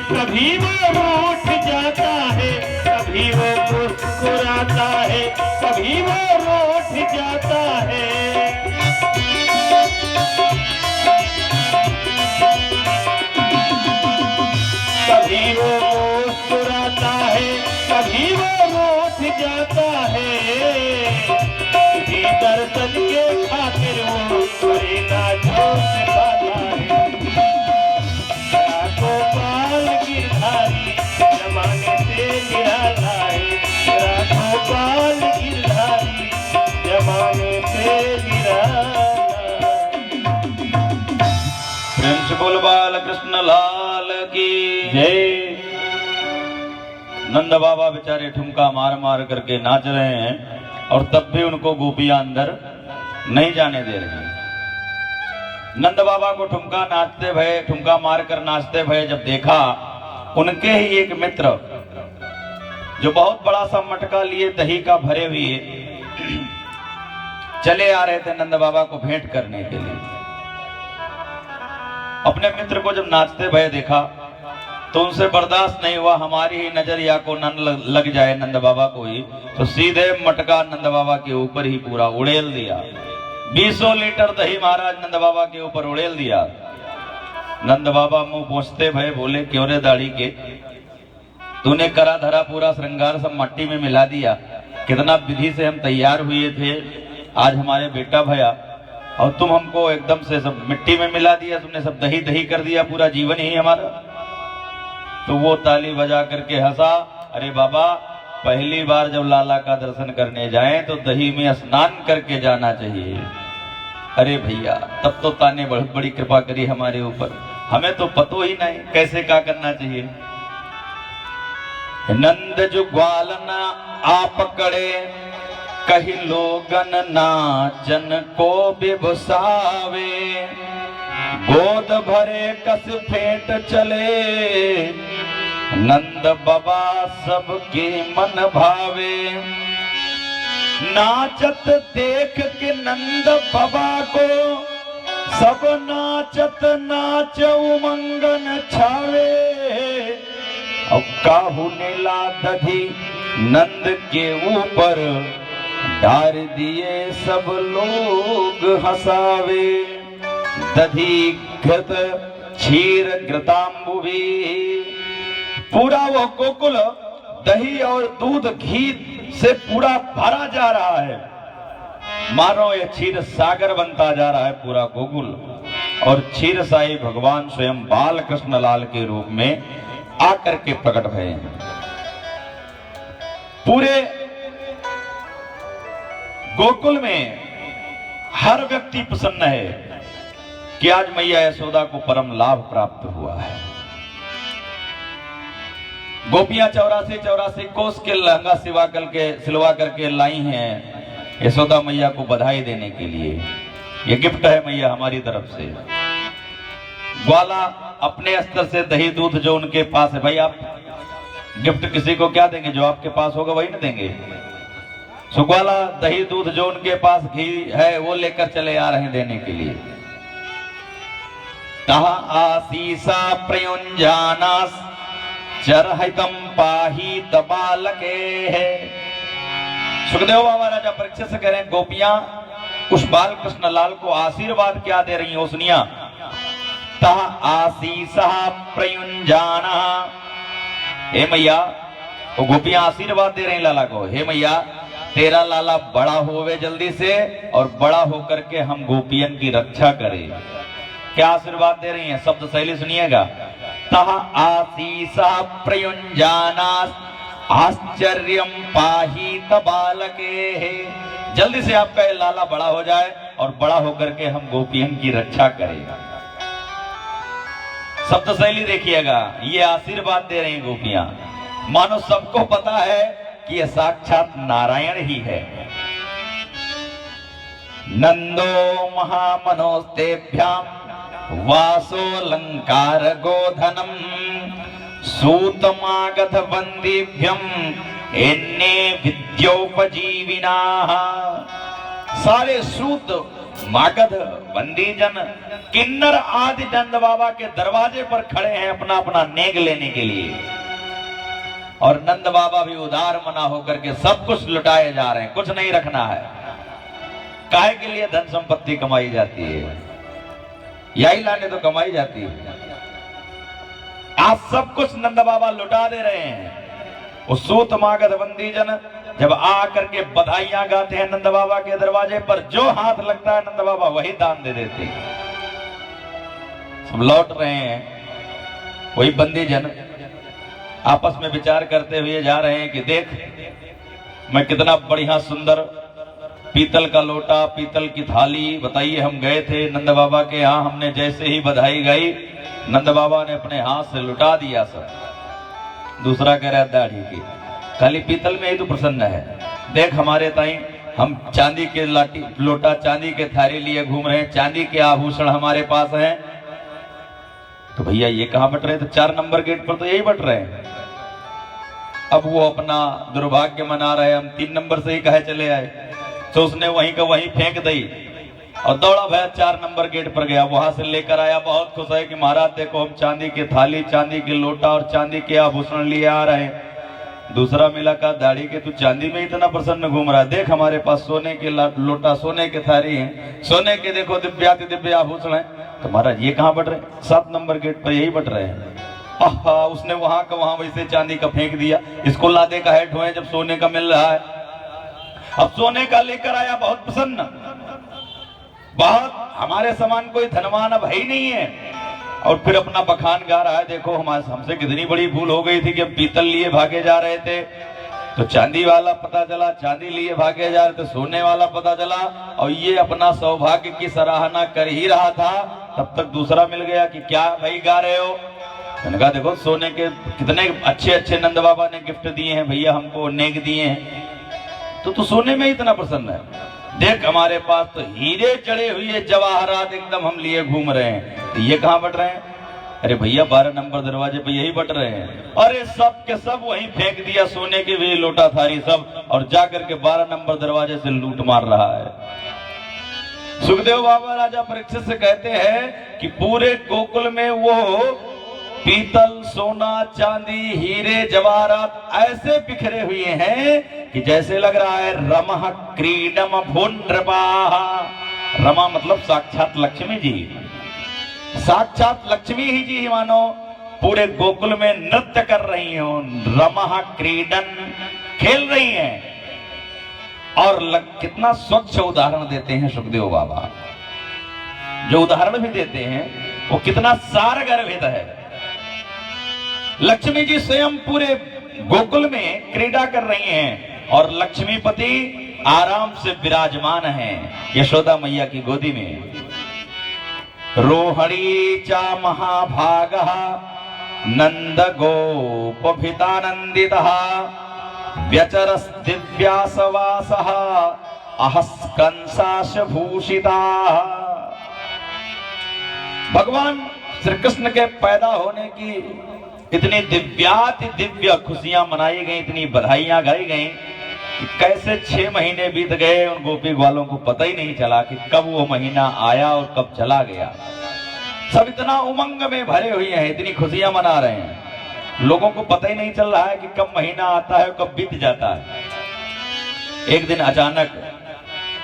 कभी वो रूठ जाता है, कभी वो मुस्कुराता है, कभी वो रूठ जाता है। कभी वो मुस्कुराता है, कभी वो रूठ जाता है। किसी दर्शन के खातिर वो करेगा जो सिखाता है। गोपाल गिरधारी जमाने से निराला है, गोपाल गिरधारी जमाने से निराला। प्रेम से बोल बाल कृष्ण लाल की जय। नंद बाबा बेचारे ठुमका मार मार करके नाच रहे हैं और तब भी उनको गोपियां अंदर नहीं जाने दे रही। नंद बाबा को ठुमका मार कर नाचते भय जब देखा, उनके ही एक मित्र जो बहुत बड़ा सा मटका लिए दही का भरे हुए चले आ रहे थे नंद बाबा को भेंट करने के लिए। अपने मित्र को जब नाचते भय देखा तो उनसे बर्दाश्त नहीं हुआ, हमारी ही नजरिया को न लग जाए नंद बाबा को ही, तो सीधे मटका नंद बाबा के ऊपर ही पूरा उड़ेल दिया। 20 लीटर दही महाराज नंद बाबा के ऊपर उड़ेल दिया। नंद बाबा मुंह पोंछते भय बोले, क्यों रे दाढ़ी के, तूने करा धरा पूरा श्रृंगार सब मट्टी में मिला दिया। कितना विधि से हम तैयार हुए थे, आज हमारे बेटा भया और तुम हमको एकदम से सब मिट्टी में मिला दिया, तुमने सब दही दही कर दिया, पूरा जीवन ही हमारा। तो वो ताली बजा करके हंसा, अरे बाबा पहली बार जब लाला का दर्शन करने जाएं तो दही में स्नान करके जाना चाहिए। अरे भैया तब तो ताने बहुत बड़ी कृपा करी हमारे ऊपर, हमें तो पतो ही नहीं कैसे क्या करना चाहिए। नंद जुग्वालन आप कड़े कही लोगन नाचन को बिभुसावे, गोद भरे कस फेंट चले नंद बाबा सबके मन भावे। नाचत देख के नंद बाबा को सब नाचत नाच उमंगन छावे। और काहू ने ला दधी नंद के ऊपर डार दिए सब लोग हंसावे। दधी घृत क्षीर घृतांबुभी, पूरा वो गोकुल दही और दूध घी से पूरा भरा जा रहा है, मानो ये क्षीर सागर बनता जा रहा है पूरा गोकुल। और क्षीर साई भगवान स्वयं बाल कृष्ण लाल के रूप में आकर के प्रकट भये हैं। पूरे गोकुल में हर व्यक्ति प्रसन्न है कि आज मैया यशोदा को परम लाभ प्राप्त हुआ है। गोपियां 84 कोस के लहंगा सिलवा करके लाई हैं यशोदा मैया को बधाई देने के लिए। ये गिफ्ट है मैया हमारी तरफ से। ग्वाला अपने स्तर से दही दूध जो उनके पास है, भाई आप गिफ्ट किसी को क्या देंगे, जो आपके पास होगा वही ना देंगे। सो ग्वाला दही दूध जो उनके पास घी है वो लेकर चले आ रहे हैं देने के लिए। तहा आसीसा प्रयुंजानास चरहितम पाही तबालके है। सुखदेव बाबा राजा परीक्षित से कह रहे हैं, गोपियां उस बाल कृष्ण लाल को आशीर्वाद क्या दे रही हो सुनिया। तहा आसीसा प्रयुंजाना, हे मैया वो गोपियां आशीर्वाद दे रही लाला को, हे मैया तेरा लाला बड़ा होवे जल्दी से और बड़ा होकर के हम गोपियन की रक्षा करे। क्या आशीर्वाद दे रही हैं, शब्द शैली सुनिएगा। तहा आसीसा प्रयुंजानास आश्चर्यम पाही तबालके, जल्दी से आपका ये लाला बड़ा हो जाए और बड़ा होकर के हम गोपियन की रक्षा करेगा। शब्द शैली देखिएगा, ये आशीर्वाद दे रही गोपियां, मानो सबको पता है कि ये साक्षात नारायण ही है। नंदो महामनोस्तेभ्याम वासो लंकार गोधनम सूतमागध बंदीभ्यम एन्ने विद्योपजीविना। सारे सूत मागध बंदीजन किन्नर आदि नंद बाबा के दरवाजे पर खड़े हैं अपना अपना नेग लेने के लिए। और नंद बाबा भी उदार मना होकर के सब कुछ लुटाए जा रहे हैं, कुछ नहीं रखना है। काहे के लिए धन संपत्ति कमाई जाती है, यही लाने तो कमाई जाती है। आज सब कुछ नंद बाबा लुटा दे रहे हैं। उस सूत मागध बंदीजन जब आ करके बधाइयां गाते हैं नंद बाबा के दरवाजे पर, जो हाथ लगता है नंद बाबा वही दान दे देते हैं। सब लौट रहे हैं। वही बंदीजन आपस में विचार करते हुए जा रहे हैं कि देख, मैं कितना बढ़िया सुंदर पीतल का लोटा, पीतल की थाली, बताइए हम गए थे नंद बाबा के यहाँ, हमने जैसे ही बधाई गाई नंद बाबा ने अपने हाथ से लुटा दिया सब। दूसरा कह रहा है दाढ़ी की, खाली पीतल में ही तो प्रसन्न है। देख हमारे ताई हम चांदी के लाठी लोटा, चांदी के थाली लिए घूम रहे हैं, चांदी के आभूषण हमारे पास हैं। तो भैया ये कहाँ बट रहे? तो 4 नंबर गेट पर तो यही बट रहे हैं। अब वो अपना दुर्भाग्य मना रहे, हम 3 नंबर से ही कहे चले आए। तो उसने वहीं का वहीं फेंक दी और दौड़ा भैया 4 नंबर गेट पर गया, वहां से लेकर आया। बहुत खुश है कि महाराज देखो हम चांदी की थाली, चांदी की लोटा और चांदी के आभूषण लिए आ रहे हैं। दूसरा मिला का दाढ़ी के तू चांदी में इतना प्रसन्न घूम रहा है, देख हमारे पास सोने के लोटा, सोने के थाली है, सोने के देखो दिव्याति दिव्य आभूषण है। तो महाराज ये कहाँ बट रहे? 7 नंबर गेट पर यही बट रहे हैं। आहा, उसने वहां का वहां वैसे चांदी का फेंक दिया। इसको लादे का हेड हुए जब सोने का मिल रहा है। अब सोने का लेकर आया, बहुत प्रसन्न, बहुत हमारे समान कोई धनवान अब है ही नहीं है। और फिर अपना बखान गा रहा है, देखो हमसे कितनी बड़ी भूल हो गई थी कि हम पीतल लिए भागे जा रहे थे, तो चांदी वाला पता चला, चांदी लिए भागे जा रहे थे, सोने वाला पता चला, और ये अपना सौभाग्य की सराहना कर ही रहा था, तब तक दूसरा मिल गया कि क्या भाई गा रहे हो? मैंने कहा देखो सोने के कितने अच्छे अच्छे नंद बाबा ने गिफ्ट दिए हैं भैया, हमको नेक दिए हैं, तो सोने में इतना प्रसन्न है। देख हमारे पास तो हीरे चढ़े हुए जवाहरात एकदम हम लिए घूम रहे हैं, तो ये कहाँ बट रहे हैं? अरे भैया 12 नंबर दरवाजे पे यही बट रहे हैं। अरे सब के सब वहीं फेंक दिया, सोने के भी लोटा थारी सब, और जाकर के 12 नंबर दरवाजे से लूट मार रहा है। सुखदेव बाबा राजा परीक्षित से कहते हैं कि पूरे गोकुल में वो पीतल, सोना, चांदी, हीरे, जवाहरात ऐसे बिखरे हुए हैं कि जैसे लग रहा है रमः क्रीडम भूनृपाः। रमा मतलब साक्षात लक्ष्मी जी, साक्षात लक्ष्मी ही जी मानो पूरे गोकुल में नृत्य कर रही हो, रमः क्रीडन खेल रही हैं। और कितना स्वच्छ उदाहरण देते हैं सुखदेव बाबा, जो उदाहरण भी देते हैं वो कितना सारगर्भित है। लक्ष्मी जी स्वयं पूरे गोकुल में क्रीड़ा कर रही हैं और लक्ष्मीपति आराम से विराजमान हैं यशोदा मैया की गोदी में। रोहिणी चा महाभागः नंद गोपभितानंदितः व्यचरस् दिव्यासवासः अहस्कंसाश भूषिताः। भगवान श्री कृष्ण के पैदा होने की इतनी दिव्याति दिव्य खुशियां मनाई गई, इतनी बधाइयां गाई गई कि कैसे 6 महीने बीत गए उन गोपी ग्वालों को पता ही नहीं चला कि कब वो महीना आया और कब चला गया। सब इतना उमंग में भरे हुए हैं, इतनी खुशियां मना रहे हैं, लोगों को पता ही नहीं चल रहा है कि कब महीना आता है कब बीत जाता है। एक दिन अचानक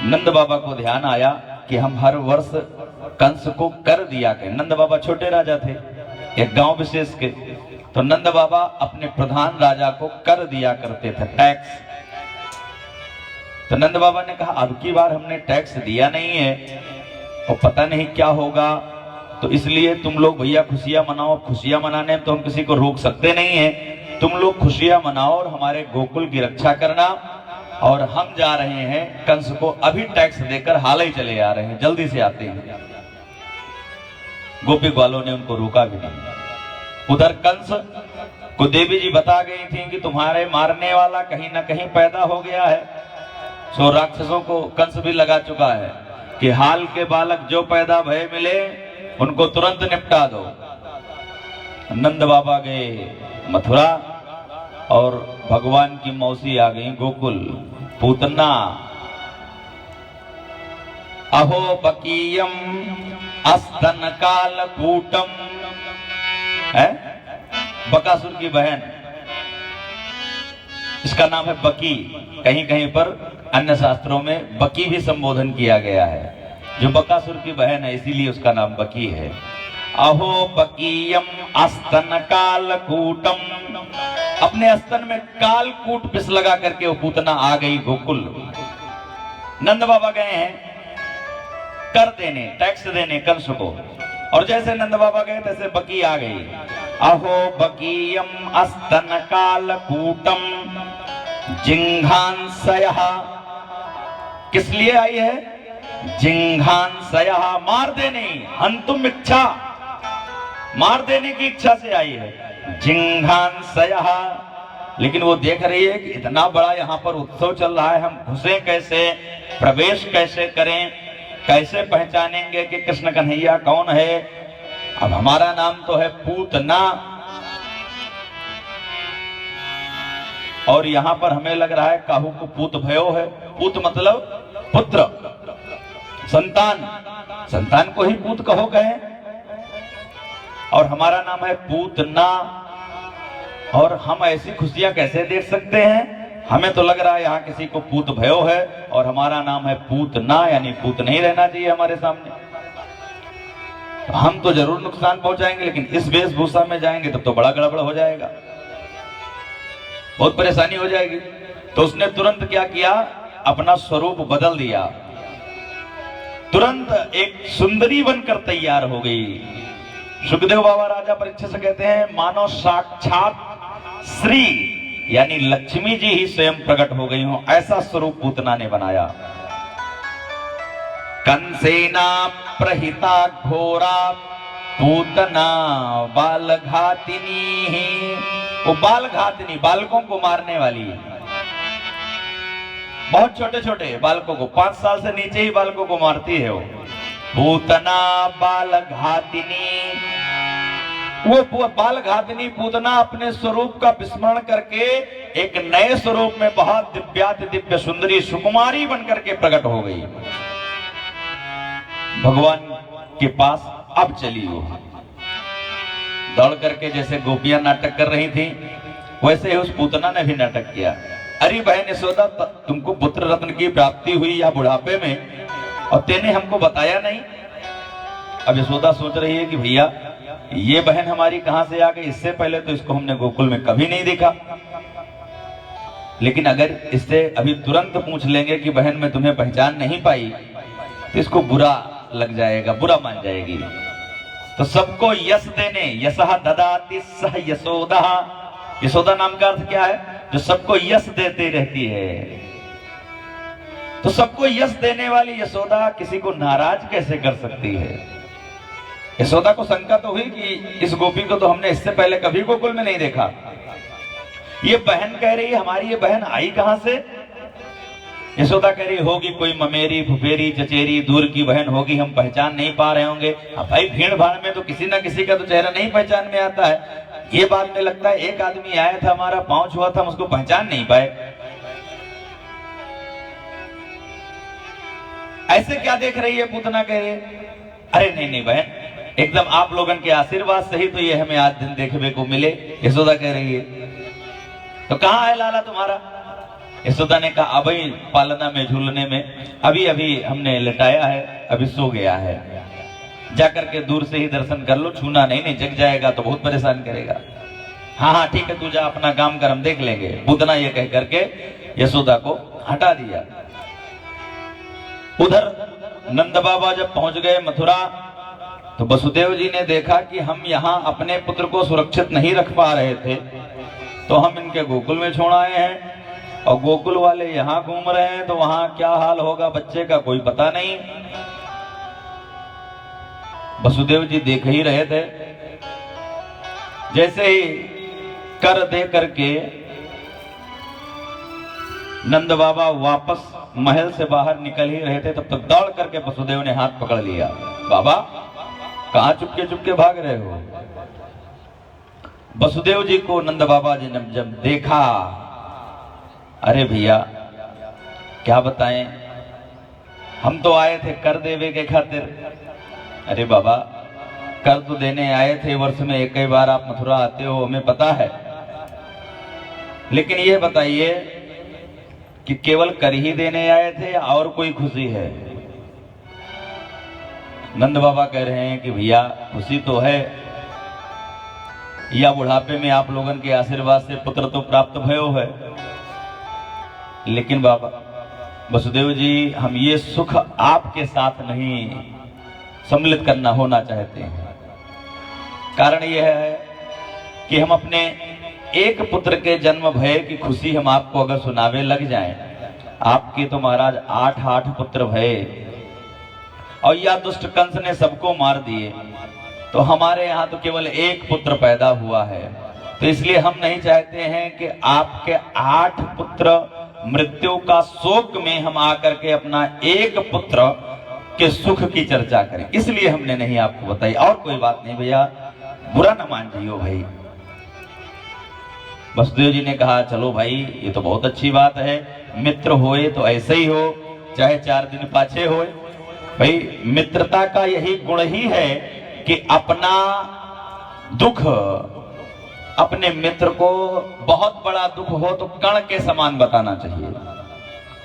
नंद बाबा को ध्यान आया कि हम हर वर्ष कंस को कर दिया करें। नंद बाबा छोटे राजा थे एक गांव विशेष के, तो नंद बाबा अपने प्रधान राजा को कर दिया करते थे, टैक्स। तो नंद बाबा ने कहा अब की बार हमने टैक्स दिया नहीं है और पता नहीं क्या होगा, तो इसलिए तुम लोग भैया खुशियां मनाओ। खुशियां मनाने में तो हम किसी को रोक सकते नहीं है, तुम लोग खुशियां मनाओ और हमारे गोकुल की रक्षा करना। और हम जा रहे हैं कंस को अभी टैक्स देकर हाल ही चले आ रहे हैं, जल्दी से आते हैं। गोपी ग्वालों ने उनको रोका भी नहीं। उधर कंस को देवी जी बता गई थी कि तुम्हारे मारने वाला कहीं ना कहीं पैदा हो गया है। सो राक्षसों को कंस भी लगा चुका है कि हाल के बालक जो पैदा भय मिले उनको तुरंत निपटा दो। नंद बाबा गए मथुरा और भगवान की मौसी आ गई गोकुल, पूतना। अहो बकीयम अस्तन काल कूटम, है बकासुर की बहन, इसका नाम है बकी। कहीं कहीं पर अन्य शास्त्रों में बकी भी संबोधन किया गया है, जो बकासुर की बहन है इसीलिए उसका नाम बकी है। अहो बकीयम अस्तन कालकूटम, अपने स्तन में कालकूट विष लगा करके वो पूतना आ गई गोकुल। नंद बाबा गए हैं कर देने, टैक्स देने कंस को, और जैसे नंद बाबा गए तैसे बकी आ गई। अहो बकीयम अस्तन कालकूटम जिंघांसयः, किस लिए आई है? जिंघांसयः, मार देने, हंतुम इच्छा, मार देने की इच्छा से आई है। जिंघांसयः, लेकिन वो देख रही है कि इतना बड़ा यहाँ पर उत्सव चल रहा है, हम घुसे कैसे, प्रवेश कैसे करें, कैसे पहचानेंगे कि कृष्ण कन्हैया कौन है। अब हमारा नाम तो है पूतना, और यहाँ पर हमें लग रहा है काहू को पूत भयो है। पूत मतलब पुत्र, संतान, संतान को ही पूत कहो कहे, और हमारा नाम है पूतना, और हम ऐसी खुशियां कैसे देख सकते हैं? हमें तो लग रहा है यहाँ किसी को पूत भयो है, और हमारा नाम है पूतना, यानी पूत नहीं रहना चाहिए हमारे सामने। तो हम तो जरूर नुकसान पहुंचाएंगे, लेकिन इस वेशभूषा में जाएंगे तब तो बड़ा गड़बड़ हो जाएगा, बहुत परेशानी हो जाएगी। तो उसने तुरंत क्या किया? अपना स्वरूप बदल दिया, तुरंत एक सुंदरी बनकर तैयार हो गई। सुखदेव बाबा राजा परीक्षित से कहते हैं मानो साक्षात श्री यानी लक्ष्मी जी ही स्वयं प्रकट हो गई हो, ऐसा स्वरूप पूतना ने बनाया। कंसेना प्रहिता घोरा पूतना बाल घातिनी, वो बाल घातिनी, बालकों को मारने वाली, बहुत छोटे छोटे बालकों को, 5 साल से नीचे ही बालकों को मारती है वो। पूतना बाल घातिनी, वो बाल घातिनी पूतना अपने स्वरूप का विस्मरण करके एक नए स्वरूप में बहुत दिव्याति दिव्य सुंदरी सुकुमारी बनकर के प्रकट हो गई। भगवान के पास अब चली वो, दौड़ करके जैसे गोपियां नाटक कर रही थी वैसे ही उस पूतना ने भी नाटक किया। अरे बहन यशोदा, तुमको पुत्र रत्न की प्राप्ति हुई या बुढ़ापे में, और तेने हमको बताया नहीं। अब यशोदा सोच रही है कि भैया ये बहन हमारी कहां से आ गई, इससे पहले तो इसको हमने गोकुल में कभी नहीं देखा। लेकिन अगर इससे अभी तुरंत पूछ लेंगे कि बहन मैं तुम्हें पहचान नहीं पाई, तो इसको बुरा लग जाएगा, बुरा मान जाएगी। तो सबको यश देने, यशः ददाति सह यशोदा, यशोदा नाम का अर्थ क्या है? जो सबको यश देती रहती है। तो सबको यश देने वाली यशोदा किसी को नाराज कैसे कर सकती है? यशोदा को शंका तो हुई कि इस गोपी को तो हमने इससे पहले कभी गोकुल में नहीं देखा। ये बहन कह रही है हमारी ये बहन आई कहां से? यशोदा कह रही होगी कोई ममेरी फुफेरी चचेरी दूर की बहन होगी, हम पहचान नहीं पा रहे होंगे। अब भाई भीड़ भाड़ में तो किसी ना किसी का तो चेहरा नहीं पहचान में आता है। ये बात में लगता है एक आदमी आया था, हमारा पांव छुआ था, हम उसको पहचान नहीं पाए। ऐसे क्या देख रही है पूतना? कह रही अरे नहीं नहीं बहन, एकदम आप लोगन के आशीर्वाद से ही तो ये हमें आज दिन देखने को मिले। यशोदा कह रही है तो कहाँ है लाला तुम्हारा? यशोदा ने कहा अभी पालना में झूलने में, अभी अभी हमने लिटाया है, अभी सो गया है, जाकर के दूर से ही दर्शन कर लो, छूना नहीं, नहीं जग जाएगा तो बहुत परेशान करेगा। हाँ हाँ ठीक है, तू जा अपना काम कर, हम देख लेंगे। पूतना ये कह करके यशोदा को हटा दिया। उधर नंद बाबा जब पहुंच गए मथुरा, तो वसुदेव जी ने देखा कि हम यहाँ अपने पुत्र को सुरक्षित नहीं रख पा रहे थे, तो हम इनके गोकुल में छोड़ आए हैं, और गोकुल वाले यहाँ घूम रहे हैं, तो वहां क्या हाल होगा बच्चे का कोई पता नहीं। वसुदेव जी देख ही रहे थे। जैसे ही कर दे करके नंद बाबा वापस महल से बाहर निकल ही रहे थे, तब तक दौड़ करके वसुदेव ने हाथ पकड़ लिया। बाबा कहां चुपके चुपके भाग रहे हो? वसुदेव जी को नंद बाबा जी ने जब देखा, अरे भैया क्या बताएं, हम तो आए थे कर देवे के खातिर। अरे बाबा, कर तो देने आए थे, वर्ष में एक ही बार आप मथुरा आते हो, हमें पता है, लेकिन ये बताइए कि केवल कर ही देने आए थे या और कोई खुशी है? नंद बाबा कह रहे हैं कि भैया खुशी तो है, या बुढ़ापे में आप लोगन के आशीर्वाद से पुत्र तो प्राप्त भयो है, लेकिन बाबा वसुदेव जी, हम ये सुख आपके साथ नहीं सम्मिलित करना होना चाहते हैं। कारण यह है कि हम अपने एक पुत्र के जन्म भय की खुशी हम आपको अगर सुनावे लग जाएं, आपके तो महाराज 8 पुत्र भय, और या दुष्ट कंस ने सबको मार दिए, तो हमारे यहाँ तो केवल एक पुत्र पैदा हुआ है। तो इसलिए हम नहीं चाहते हैं कि आपके 8 पुत्र मृत्यु का शोक में हम आकर के अपना एक पुत्र के सुख की चर्चा करें, इसलिए हमने नहीं आपको बताई, और कोई बात नहीं भैया, बुरा न मान जाइयो भाई। वसुदेव जी ने कहा चलो भाई, ये तो बहुत अच्छी बात है, मित्र होए तो ऐसे ही हो, चाहे 4 दिन पाछे होए। भाई मित्रता का यही गुण ही है कि अपना दुख अपने मित्र को, बहुत बड़ा दुख हो तो कण के समान बताना चाहिए,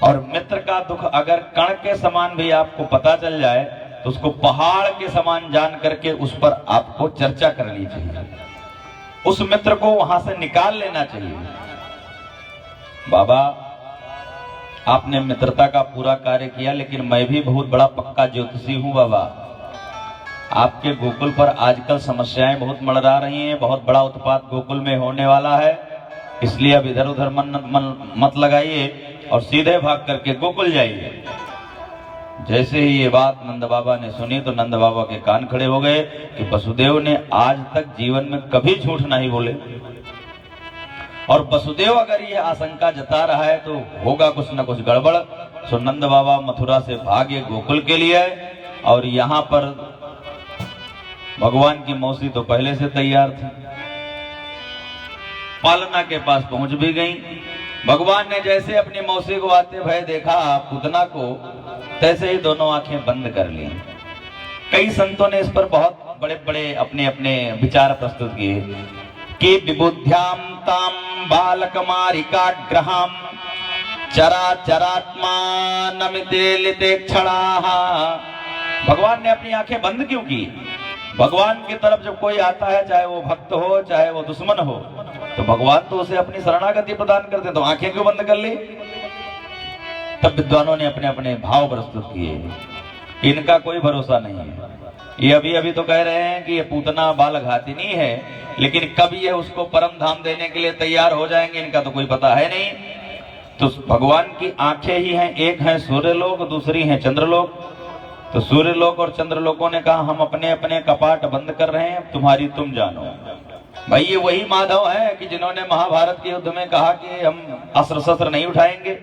और मित्र का दुख अगर कण के समान भी आपको पता चल जाए तो उसको पहाड़ के समान जान करके उस पर आपको चर्चा करनी चाहिए, उस मित्र को वहां से निकाल लेना चाहिए। बाबा आपने मित्रता का पूरा कार्य किया, लेकिन मैं भी बहुत बड़ा पक्का ज्योतिषी हूं बाबा। आपके गोकुल पर आजकल समस्याएं बहुत मंडरा रही हैं, बहुत बड़ा उत्पात गोकुल में होने वाला है, इसलिए अब इधर उधर मन मत लगाइए और सीधे भाग करके गोकुल जाइए। जैसे ही ये बात नंद बाबा ने सुनी तो नंद बाबा के कान खड़े हो गए कि वसुदेव ने आज तक जीवन में कभी झूठ नहीं बोले, और वसुदेव अगर ये आशंका जता रहा है तो होगा कुछ न कुछ गड़बड़। सो नंद बाबा मथुरा से भागे गोकुल के लिए, और यहाँ पर भगवान की मौसी तो पहले से तैयार थी, पालना के पास पहुंच भी गई। भगवान ने जैसे अपनी मौसी को आते भय देखा पूतना को, तैसे ही दोनों आंखें बंद कर ली। कई संतों ने इस पर बहुत बड़े बड़े अपने अपने विचार प्रस्तुत किए कि विबुद्ध्याम ताम बालकमारिकाग्रहाम चरा चरात्मा नमिते लिते क्षणाः। भगवान ने अपनी आंखें बंद क्यों की? भगवान की तरफ जब कोई आता है, चाहे वो भक्त हो चाहे वो दुश्मन हो, तो भगवान तो उसे अपनी शरणागति प्रदान करते हैं, तो आंखें क्यों बंद कर ली? तब विद्वानों ने अपने अपने भाव प्रस्तुत किए। इनका कोई भरोसा नहीं है, ये अभी अभी तो कह रहे हैं कि ये पूतना बाल घातिनी है, लेकिन कब ये उसको परम धाम देने के लिए तैयार हो जाएंगे इनका तो कोई पता है नहीं। तो भगवान की आंखें ही हैं, एक है सूर्यलोक, दूसरी है चंद्रलोक। तो सूर्यलोक और चंद्रलोकों ने कहा हम अपने अपने कपाट बंद कर रहे हैं, तुम्हारी तुम जानो। भाई ये वही माधव है कि जिन्होंने महाभारत के युद्ध में कहा कि हम अस्त्र शस्त्र नहीं उठाएंगे,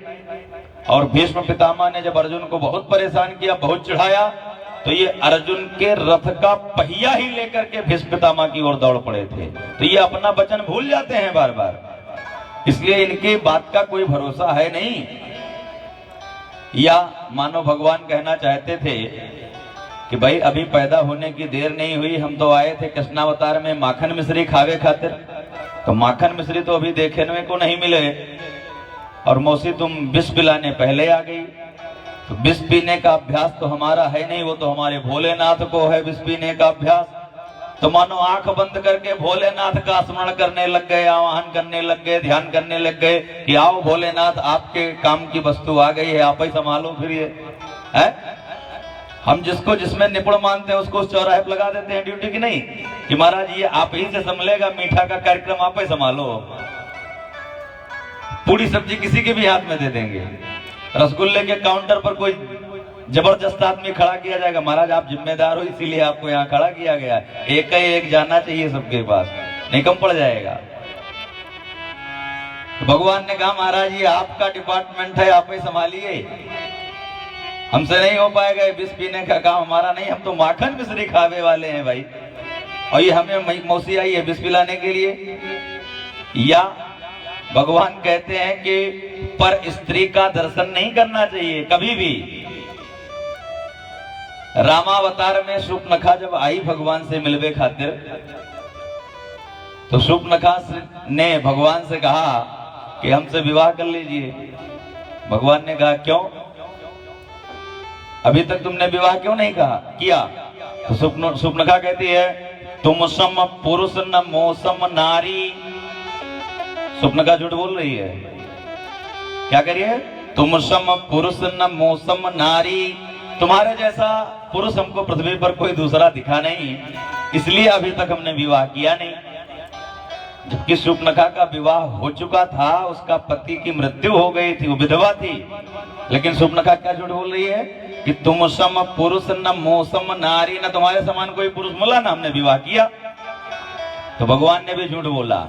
और भीष्म पितामह ने जब अर्जुन को बहुत परेशान किया, बहुत चिढ़ाया, तो ये अर्जुन के रथ का पहिया ही लेकर के भीष्म पितामह की ओर दौड़ पड़े थे। तो ये अपना वचन भूल जाते हैं बार बार, इसलिए इनकी बात का कोई भरोसा है नहीं। या मानो भगवान कहना चाहते थे कि भाई अभी पैदा होने की देर नहीं हुई, हम तो आए थे कृष्णावतार में माखन मिश्री खावे खातिर, तो माखन मिश्री तो अभी देखने को नहीं मिले, और मौसी तुम विष पिलाने पहले आ गई। तो विष पीने का अभ्यास तो हमारा है नहीं, वो तो हमारे भोलेनाथ को है विष पीने का अभ्यास। तो मानो आंख बंद करके भोलेनाथ का स्मरण करने लग गए, आवाहन करने लग गए, ध्यान करने लग गए कि आओ भोलेनाथ आपके काम की वस्तु आ गई है, आप ही संभालो। फिर ये है हम जिसको जिसमें निपुण मानते हैं उसको उस चौराहे पर लगा देते हैं ड्यूटी की नहीं, कि महाराज ये आप ही से संभलेगा, मीठा का कार्यक्रम आप ही संभालो। पूरी सब्जी किसी के भी हाथ में दे देंगे, रसगुल्ले के काउंटर पर कोई जबरदस्त आदमी खड़ा किया जाएगा, महाराज आप जिम्मेदार हो इसीलिए आपको यहाँ खड़ा किया गया, एक ही एक जाना चाहिए सबके पास, नहीं कम पड़ जाएगा। तो भगवान ने कहा महाराज ये आपका डिपार्टमेंट है, आप ही संभालिए, हमसे नहीं हो पाएगा, विष पीने का काम हमारा नहीं, हम तो माखन मिश्री खावे वाले हैं भाई, और ये हमें मौसी आई है विष पिलाने के लिए। या भगवान कहते हैं कि पर स्त्री का दर्शन नहीं करना चाहिए कभी भी, रामावतार में शूर्पणखा जब आई भगवान से मिलवे खातिर, तो शूर्पणखा ने भगवान से कहा कि हमसे विवाह कर लीजिए। भगवान ने कहा क्यों, अभी तक तुमने विवाह क्यों नहीं किया? तो शूर्पणखा कहती है तुम सम पुरुष न मौसम नारी। शूर्पणखा झूठ बोल रही है। क्या करिए? तुम सम पुरुष न मौसम नारी, तुम्हारे जैसा पुरुष हमको पृथ्वी पर कोई दूसरा दिखा नहीं, इसलिए अभी तक हमने विवाह किया नहीं। जबकि शूर्पणखा का विवाह हो चुका था, उसका पति की मृत्यु हो गई थी, वो विधवा थी। लेकिन शूर्पणखा क्या झूठ बोल रही है कि तुम सम पुरुष न मौसम नारी, न तुम्हारे समान कोई पुरुष मिला, ना हमने विवाह किया। तो भगवान ने भी झूठ बोला।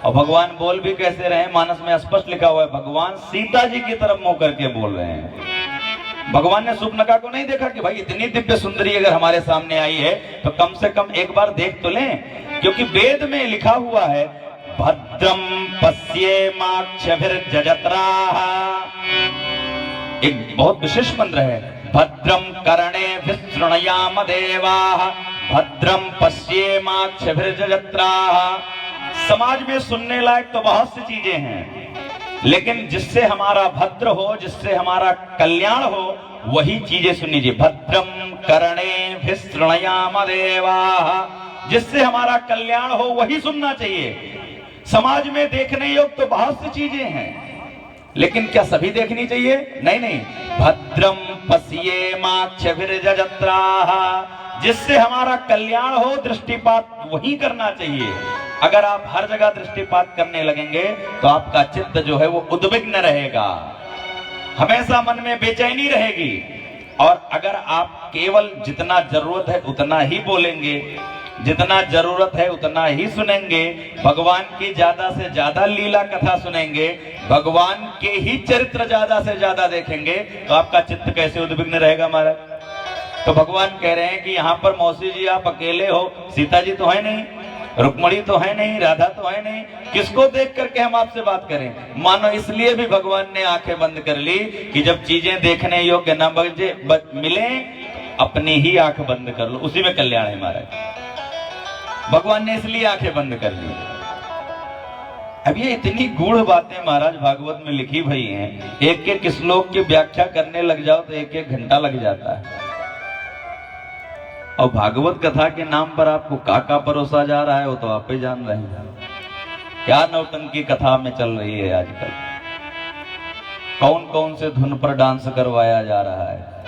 और भगवान बोल भी कैसे रहे? मानस में स्पष्ट लिखा हुआ है, भगवान सीता जी की तरफ मुंह करके बोल रहे हैं। भगवान ने शूर्पणखा को नहीं देखा कि भाई इतनी दिव्य सुंदरी अगर हमारे सामने आई है तो कम से कम एक बार देख तो लें, क्योंकि वेद में लिखा हुआ है भद्रम पश्येमाक्षभिर्जजत्राः। एक बहुत विशेष मंत्र है, भद्रम कर्णेभिः शृणुयाम देवाः भद्रम पश्येमाक्षभिर्जजत्राः। समाज में सुनने लायक तो बहुत सी चीजें हैं, लेकिन जिससे हमारा भद्र हो, जिससे हमारा कल्याण हो, वही चीजें सुन लीजिए। भद्रम कर्णेभिः शृणुयाम देवाः, जिससे हमारा कल्याण हो वही सुनना चाहिए। समाज में देखने योग्य तो बहुत सी चीजें हैं, लेकिन क्या सभी देखनी चाहिए? नहीं नहीं। भद्रम पश्येमाक्षभिर्जजत्राः, जिससे हमारा कल्याण हो, दृष्टिपात वही करना चाहिए। अगर आप हर जगह दृष्टिपात करने लगेंगे तो आपका चित्त जो है वो उद्विग्न रहेगा, हमेशा मन में बेचैनी रहेगी। और अगर आप केवल जितना जरूरत है उतना ही बोलेंगे, जितना जरूरत है उतना ही सुनेंगे, भगवान की ज्यादा से ज्यादा लीला कथा सुनेंगे, भगवान के ही चरित्र ज्यादा से ज्यादा देखेंगे, तो आपका चित्त कैसे उद्विग्न रहेगा महाराज? तो भगवान कह रहे हैं कि यहाँ पर मौसी जी आप अकेले हो, सीता जी तो है नहीं, रुक्मणी तो है नहीं, राधा तो है नहीं, किसको देख करके हम आपसे बात करें? मानो इसलिए भी भगवान ने आंखें बंद कर ली कि जब चीजें देखने योग्य न मिले, अपनी ही आंख बंद कर लो, उसी में कल्याण है महाराज। भगवान ने इसलिए आंखें बंद कर ली। अब ये इतनी गूढ़ बातें महाराज भागवत में लिखी भई हैं, एक एक श्लोक की व्याख्या करने लग जाओ तो एक एक घंटा लग जाता है। और भागवत कथा के नाम पर आपको काका परोसा जा रहा है वो तो आप ही जान रहे हैं। क्या नौटंकी कथा में चल रही है आजकल, कौन कौन से धुन पर डांस करवाया जा रहा है।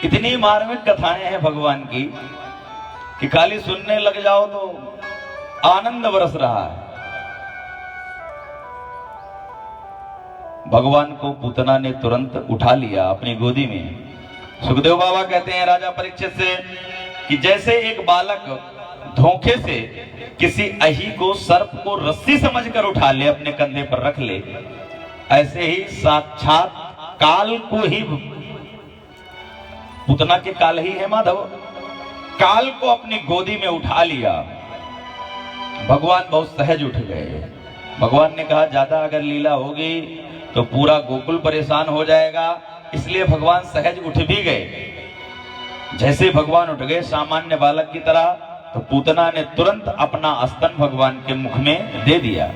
इतनी मार्मिक कथाएं हैं भगवान की कि खाली सुनने लग जाओ तो आनंद बरस रहा है। भगवान को पूतना ने तुरंत उठा लिया अपनी गोदी में। सुखदेव बाबा कहते हैं राजा परीक्षित से कि जैसे एक बालक धोखे से किसी अही को, सर्प को रस्सी समझकर उठा ले, अपने कंधे पर रख ले, ऐसे ही साक्षात काल को ही, पूतना के काल ही है माधव, काल को अपनी गोदी में उठा लिया। भगवान बहुत सहज उठ गए। भगवान ने कहा ज्यादा अगर लीला होगी तो पूरा गोकुल परेशान हो जाएगा, इसलिए भगवान सहज उठ भी गए। जैसे भगवान उठ गए सामान्य बालक की तरह, तो पूतना ने तुरंत अपना स्तन भगवान के मुख में दे दिया।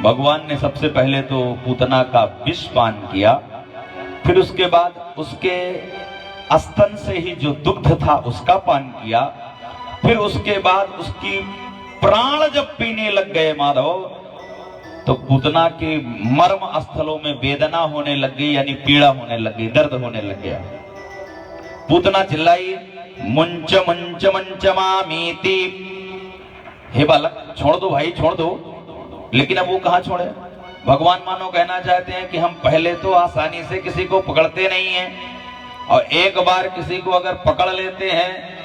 भगवान ने सबसे पहले तो पूतना का विष पान किया, फिर उसके बाद उसके स्तन से ही जो दुग्ध था उसका पान किया, फिर उसके बाद उसकी प्राण जब पीने लग गए माधव, तो पूतना के मर्म स्थलों में वेदना होने लग गई, यानी पीड़ा होने लग गई, दर्द होने लग गया। पूतना चिल्लाई मुंच मुंच मंच मामीति, हे बालक छोड़ दो भाई छोड़ दो। लेकिन अब वो कहाँ छोड़े? भगवान मानो कहना चाहते हैं कि हम पहले तो आसानी से किसी को पकड़ते नहीं हैं, और एक बार किसी को अगर पकड़ लेते हैं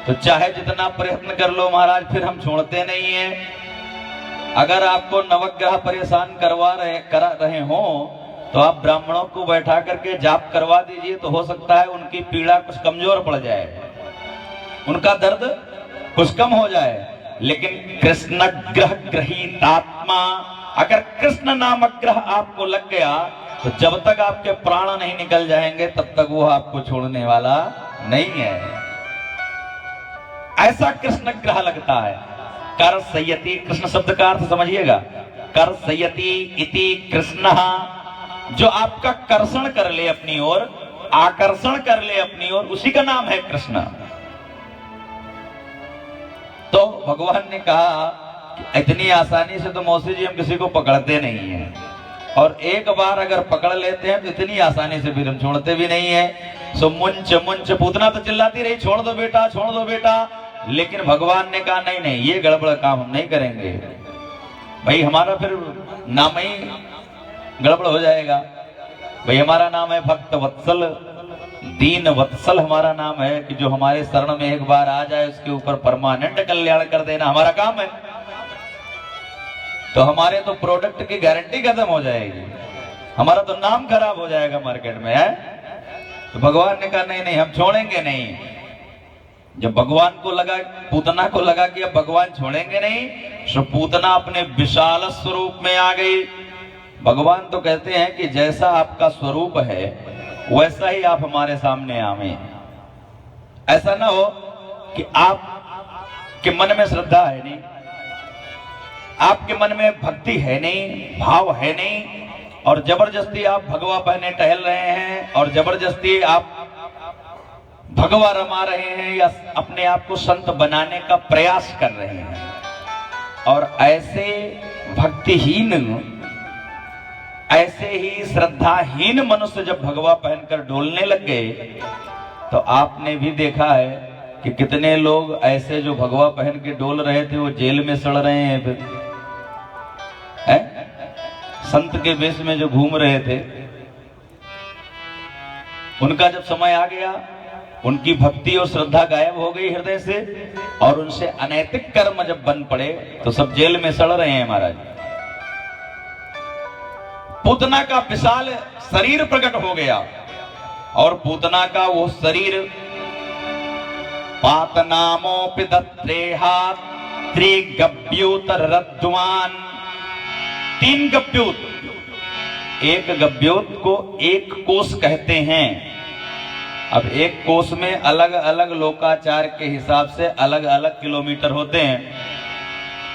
तो चाहे जितना प्रयत्न कर लो महाराज, फिर हम छोड़ते नहीं हैं। अगर आपको नवग्रह परेशान करा रहे हो तो आप ब्राह्मणों को बैठा करके जाप करवा दीजिए, तो हो सकता है उनकी पीड़ा कुछ कमजोर पड़ जाए, उनका दर्द कुछ कम हो जाए। लेकिन कृष्ण ग्रह ग्रहीतात्मा, अगर कृष्ण नामक ग्रह आपको लग गया तो जब तक आपके प्राण नहीं निकल जाएंगे तब तक वो आपको छोड़ने वाला नहीं है। ऐसा कृष्ण ग्रह लगता है। कर संयति, कृष्ण शब्द का अर्थ समझिएगा, कर संयति इति कृष्ण, जो आपका कर्षण कर ले अपनी ओर, आकर्षण कर ले अपनी ओर, उसी का नाम है कृष्ण। तो भगवान ने कहा कि इतनी आसानी से तो मौसी जी हम किसी को पकड़ते नहीं हैं, और एक बार अगर पकड़ लेते हैं तो इतनी आसानी से फिर हम छोड़ते भी नहीं है। सो मुंच मुंच, पूतना तो चिल्लाती रही छोड़ दो बेटा, छोड़ दो बेटा, लेकिन भगवान ने कहा नहीं नहीं, ये गड़बड़ काम हम नहीं करेंगे भाई, हमारा फिर नाम ही गड़बड़ हो जाएगा। भाई हमारा नाम है भक्त वत्सल, दीन वत्सल हमारा नाम है, कि जो हमारे शरण में एक बार आ जाए उसके ऊपर परमानेंट कल्याण कर देना हमारा काम है। तो हमारे तो प्रोडक्ट की गारंटी खत्म हो जाएगी, हमारा तो नाम खराब हो जाएगा मार्केट में है। तो भगवान ने कहा नहीं नहीं, हम छोड़ेंगे नहीं। जब भगवान को लगा, पूतना को लगा कि अब भगवान छोड़ेंगे नहीं, तो पूतना अपने विशाल स्वरूप में आ गई। भगवान तो कहते हैं कि जैसा आपका स्वरूप है वैसा ही आप हमारे सामने आवे। ऐसा ना हो कि आपके मन में श्रद्धा है नहीं, आपके मन में भक्ति है नहीं, भाव है नहीं, और जबरदस्ती आप भगवा पहने टहल रहे हैं, और जबरदस्ती आप भगवा रमा रहे हैं, या अपने आप को संत बनाने का प्रयास कर रहे हैं। और ऐसे भक्तिहीन, ऐसे ही श्रद्धाहीन मनुष्य जब भगवा पहनकर डोलने लग गए, तो आपने भी देखा है कि कितने लोग ऐसे जो भगवा पहन के डोल रहे थे वो जेल में सड़ रहे हैं फिर है? संत के वेश में जो घूम रहे थे, उनका जब समय आ गया, उनकी भक्ति और श्रद्धा गायब हो गई हृदय से, और उनसे अनैतिक कर्म जब बन पड़े तो सब जेल में सड़ रहे हैं महाराज। पूतना का विशाल शरीर प्रकट हो गया, और पूतना का वो शरीर पातनामोपि दत्रेहा त्रिगभ्यूतर रद्वान, 3 गभ्यूत, एक गभ्यूत को 1 कोस कहते हैं। अब 1 कोस में अलग अलग लोकाचार के हिसाब से अलग अलग किलोमीटर होते हैं।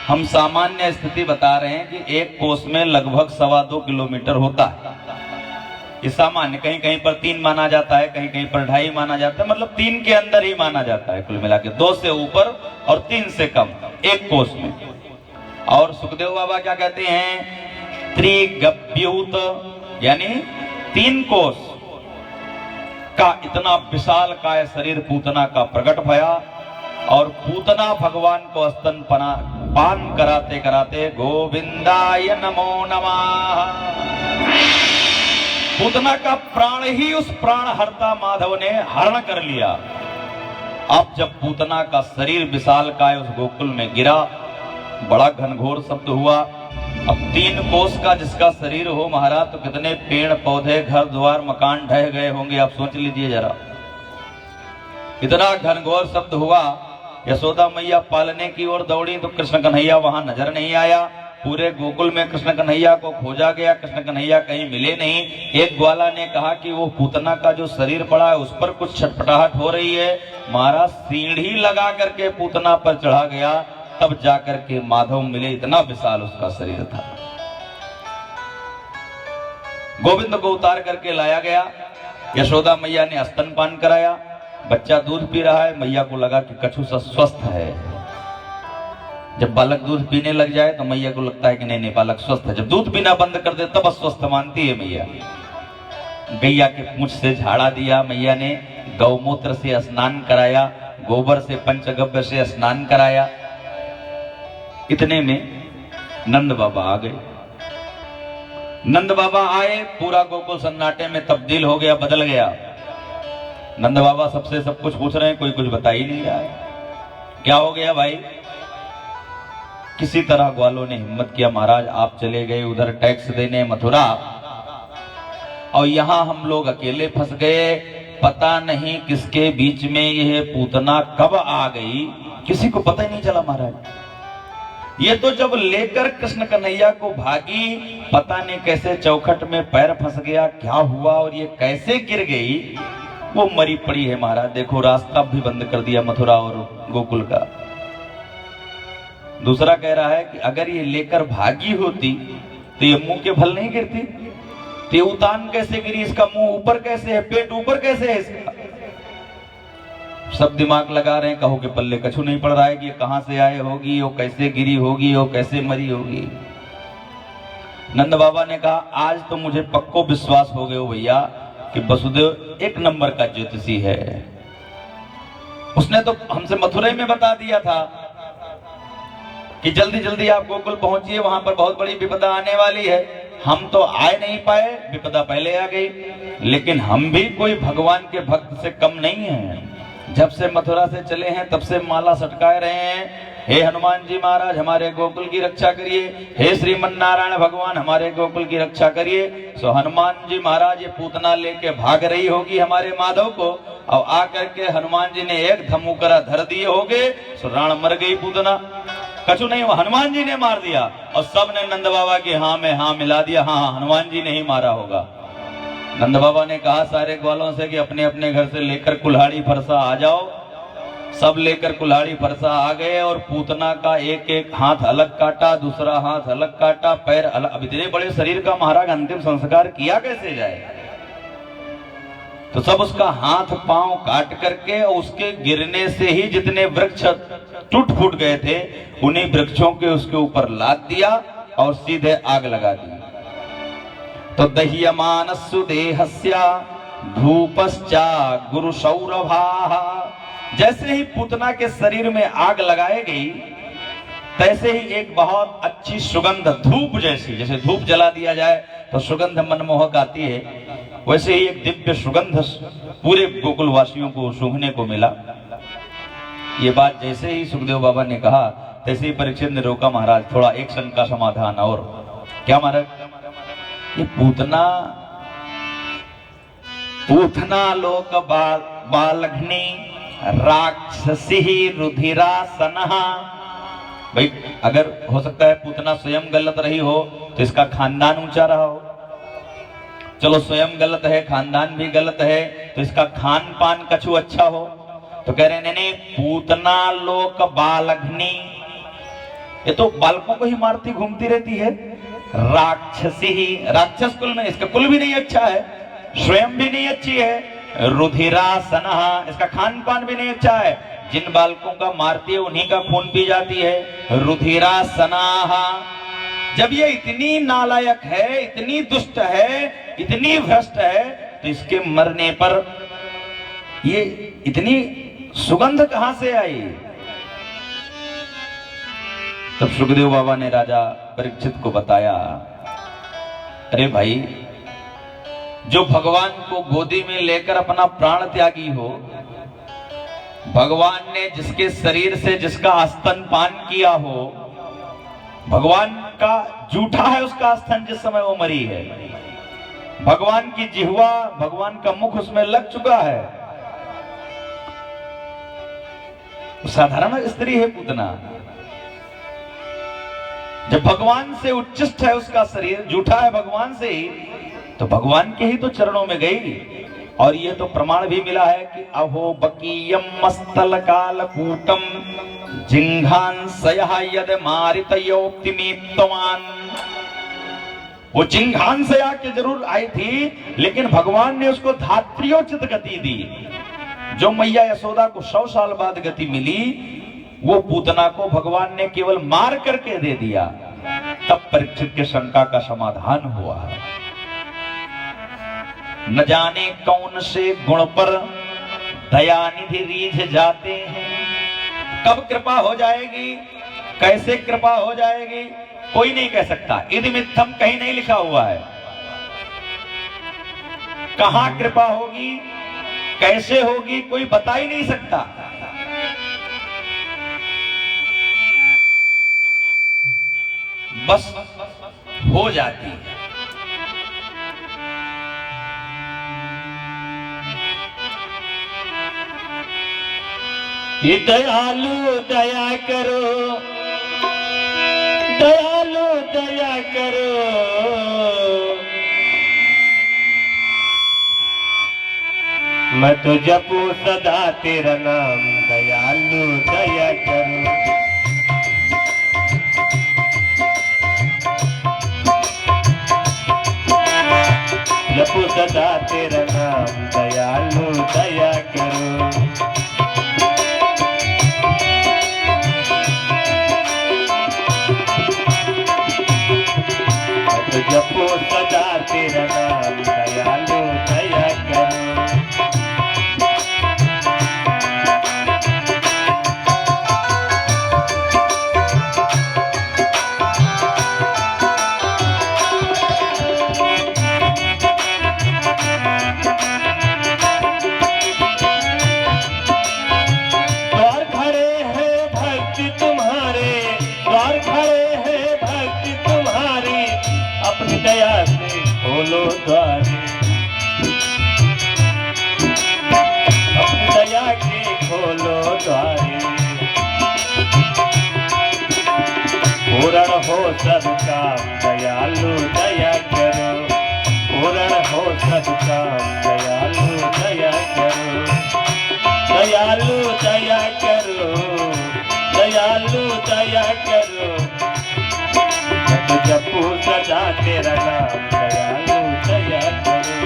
हम सामान्य स्थिति बता रहे हैं कि 1 कोस में लगभग 2.25 किलोमीटर होता है। ये सामान्य, कहीं कहीं पर 3 माना जाता है, कहीं कहीं पर 2.5 माना जाता है, मतलब 3 के अंदर ही माना जाता है कुल मिला के, 2 से ऊपर और 3 से कम 1 कोस में। और सुखदेव बाबा क्या कहते हैं, त्रिगभ्यूत, यानी 3 कोस का इतना विशाल काय शरीर पूतना का प्रकट भया, और पूतना भगवान को स्तन पान कराते कराते गोविंदाय नमो नमः, पूतना का प्राण ही उस प्राण हरता माधव ने हरण कर लिया। अब जब पूतना का शरीर विशाल काय उस गोकुल में गिरा, बड़ा घनघोर शब्द हुआ। अब 3 कोस का जिसका शरीर हो महाराज, तो कितने पेड़ पौधे, घर द्वार, मकान ढह गए होंगे, आप सोच लीजिए जरा। इतना घनघोर शब्द हुआ। यशोदा मैया पालने की ओर दौड़ी तो कृष्ण कन्हैया वहां नजर नहीं आया। पूरे गोकुल में कृष्ण कन्हैया को खोजा गया, कृष्ण कन्हैया कहीं मिले नहीं। एक ग्वाला ने कहा कि वो पूतना का जो शरीर पड़ा है उस पर कुछ छटपटाहट हो रही है। महाराज सीढ़ी लगा करके पूतना पर चढ़ा गया, तब जाकर के माधव मिले, इतना विशाल उसका शरीर था। गोविंद को उतार करके लाया गया, यशोदा मैया ने स्तनपान कराया, बच्चा दूध पी रहा है। मैया को लगा कि कछु स्वस्थ है। जब बालक दूध पीने लग जाए तो मैया को लगता है कि नहीं नहीं बालक स्वस्थ है। जब दूध पीना बंद कर दे तब अस्वस्थ मानती है मैया। गैया के पूंछ से झाड़ा दिया मैया ने, गौमूत्र से स्नान कराया, गोबर से पंचगव्य से स्नान कराया। इतने में नंद बाबा आ गए। नंद बाबा आए, पूरा गोकुल सन्नाटे में तब्दील हो गया, बदल गया। नंद बाबा सबसे सब कुछ पूछ रहे हैं, कोई कुछ बता ही नहीं रहा है। क्या हो गया भाई? किसी तरह ग्वालों ने हिम्मत किया, महाराज आप चले गए उधर टैक्स देने मथुरा, और यहां हम लोग अकेले फंस गए। पता नहीं किसके बीच में यह पूतना कब आ गई, किसी को पता ही नहीं चला महाराज। ये तो जब लेकर कृष्ण कन्हैया को भागी, पता नहीं कैसे चौखट में पैर फंस गया, क्या हुआ और ये कैसे गिर गई, वो मरी पड़ी है महाराज। देखो रास्ता भी बंद कर दिया मथुरा और गोकुल का। दूसरा कह रहा है कि अगर ये लेकर भागी होती तो ये मुंह के भल नहीं गिरती, तो ये उतान कैसे गिरी, इसका मुंह ऊपर कैसे है, पेट ऊपर कैसे है इसका। सब दिमाग लगा रहे हैं, कहो कि पल्ले कछु नहीं पड़ रहा है कि ये कहां से आए होगी, वो कैसे गिरी होगी, वो कैसे मरी होगी। नंद बाबा ने कहा आज तो मुझे पक्को विश्वास हो गए हो भैया कि वसुदेव एक नंबर का ज्योतिषी है। उसने तो हमसे मथुरा में बता दिया था कि जल्दी जल्दी आप गोकुल पहुंचिए, वहां पर बहुत बड़ी विपदा आने वाली है। हम तो आए नहीं पाए, विपदा पहले आ गई, लेकिन हम भी कोई भगवान के भक्त से कम नहीं हैं। जब से मथुरा से चले हैं तब से माला सटकाए रहे हैं, हे हनुमान जी महाराज हमारे गोकुल की रक्षा करिए, हे श्रीमन नारायण भगवान हमारे गोकुल की रक्षा करिए। सो हनुमान जी महाराज ये पूतना लेके भाग रही होगी हमारे माधव को, और आकर के हनुमान जी ने एक धमुकरा धर दिए होगे, सो राण मर गई पूतना, कछु नहीं हुआ, हनुमान जी ने मार दिया। और सब ने नंद बाबा के हाँ में हाँ मिला दिया, हाँ हनुमान जी ने ही मारा होगा। नंद बाबा ने कहा सारे ग्वालों से कि अपने अपने घर से लेकर कुल्हाड़ी फरसा आ जाओ। सब लेकर कुल्हाड़ी फरसा आ गए और पूतना का एक एक हाथ अलग काटा, दूसरा हाथ अलग काटा, पैर अलग। अब इतने बड़े शरीर का महाराज अंतिम संस्कार किया कैसे जाए। तो सब उसका हाथ पांव काट करके और उसके गिरने से ही जितने वृक्ष टूट फूट गए थे उन्हीं वृक्षों के उसके ऊपर लाद दिया और सीधे आग लगा दी। तो दह्यमान सुदेहस्या धूपश्चा गुरु सौरभा, जैसे ही पूतना के शरीर में आग लगाई गई तैसे ही एक बहुत अच्छी सुगंध, धूप जैसी, जैसे धूप जला दिया जाए तो सुगंध मनमोहक आती है, वैसे ही एक दिव्य सुगंध पूरे गोकुल वासियों को सूंघने को मिला। ये बात जैसे ही सुखदेव बाबा ने कहा तैसे ही परीक्षित ने रोका, महाराज थोड़ा एक शंका समाधान और। क्या महाराज, ये पूतना लोक बालघ्नी राक्षसी रुधिरासनहा। भाई अगर हो सकता है पूतना स्वयं गलत रही हो तो इसका खानदान ऊंचा रहा हो, चलो स्वयं गलत है खानदान भी गलत है तो इसका खान पान कछु अच्छा हो। तो कह रहे नहीं, पूतना लोक बालघ्नी, ये तो बालकों को ही मारती घूमती रहती है। राक्षसी ही, राक्षस कुल में, इसका कुल भी नहीं अच्छा है, स्वयं भी नहीं अच्छी है। रुधिरासनहा, इसका खान पान भी नहीं अच्छा है, जिन बालकों का मारती है उन्हीं का खून पी जाती है। रुधिरासनाहा, जब ये इतनी नालायक है, इतनी दुष्ट है, इतनी भ्रष्ट है, तो इसके मरने पर ये इतनी सुगंध कहां से आई। तब सुखदेव बाबा ने राजा परीक्षित को बताया, अरे भाई जो भगवान को गोदी में लेकर अपना प्राण त्यागी हो, भगवान ने जिसके शरीर से जिसका स्तनपान किया हो, भगवान का जूठा है उसका स्तन जिस समय वो मरी है, भगवान की जिह्वा, भगवान का मुख उसमें लग चुका है, साधारण स्त्री है पूतना। जब भगवान से उच्चिष्ट है उसका शरीर, जूठा है भगवान से ही, तो भगवान के ही तो चरणों में गई। और ये तो प्रमाण भी मिला है कि अहो बकीयम मस्तल कालकूटम जिंघांसयः यद मारितयोक्तिमीप्तवान। वो जिंघांसया के जरूर आई थी, लेकिन भगवान ने उसको धात्रियोचित गति दी। जो मैया यशोदा को 100 साल बाद गति मिली, वो पूतना को भगवान ने केवल मार करके दे दिया। तब परीक्षित के शंका का समाधान हुआ। न जाने कौन से गुण पर दयानिधि रीझ जाते हैं, कब कृपा हो जाएगी, कैसे कृपा हो जाएगी, कोई नहीं कह सकता। इदमित्थम कहीं नहीं लिखा हुआ है, कहां कृपा होगी, कैसे होगी, कोई बता ही नहीं सकता। बस हो जाती है। ये दयालु दया करो, दयालु दया करो, मैं तो जपू सदा तेरा नाम, दयालु दया करो। जपू सदा तेरा नाम, दयालु दया करो। जपो सदा तेरा नाम, दयालु दया करो। द्वार खड़े हैं भक्ति तुम्हारे, द्वार खड़े हैं भक्ति तुम्हारी, अपनी दया से खोलो द्वारे, अपनी दया के खोलो द्वारे। पूर्ण हो सब काम, दयालु दया करो, पूर्ण हो सब काम, दयालु दया करो। दयालु दया करो, दयालु दया करो, जपू सदा तेरा नाम, दयालु दया करो।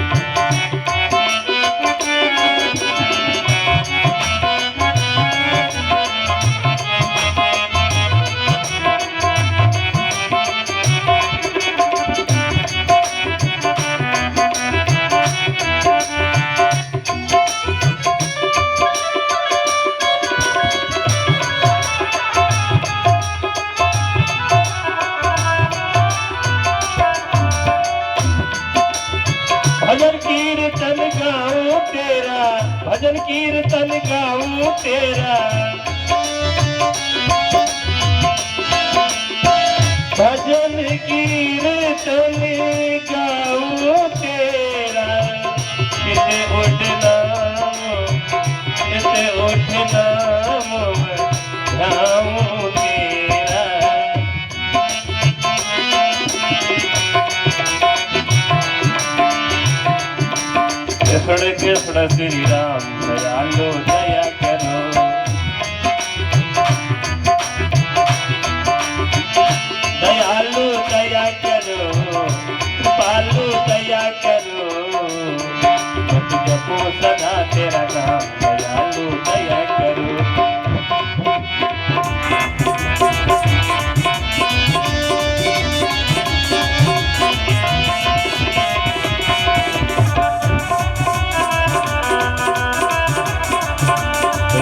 भजन कीर्तन गाऊं तेरा, भजन कीर्तन गाऊं तेरा, भजन कीर्तन गाऊं तेरा। किसे उठना, किसे उठना गाऊं तेरा। कृष्ण कृष्ण श्री राम, दयालु दया करो। दयालु दया करो, कृपालु दया करो, जपो सदा तेरा नाम, दयालु दया करो।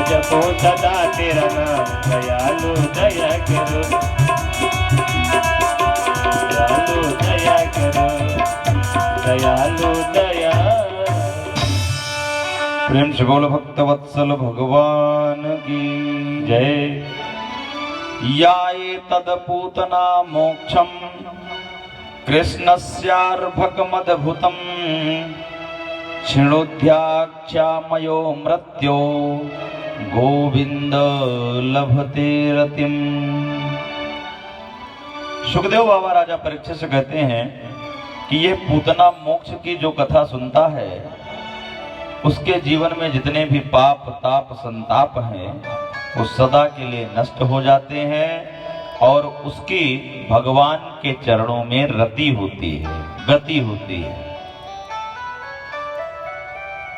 जपो सदा तेरा नाम, दयालु दया करो, दयालु दया करो, दयालु दया। प्रेम से बोलो भक्त वत्सल भगवान की जय। याये तदपूतना मोक्षम कृष्णस्यार्भकमद्भुतम् क्षिणोध्याख्यामयो मृत्यो गोविंद लभते रतिम। सुखदेव बाबा राजा परीक्षित से कहते हैं कि यह पूतना मोक्ष की जो कथा सुनता है उसके जीवन में जितने भी पाप ताप संताप हैं वो सदा के लिए नष्ट हो जाते हैं और उसकी भगवान के चरणों में रति होती है, गति होती है।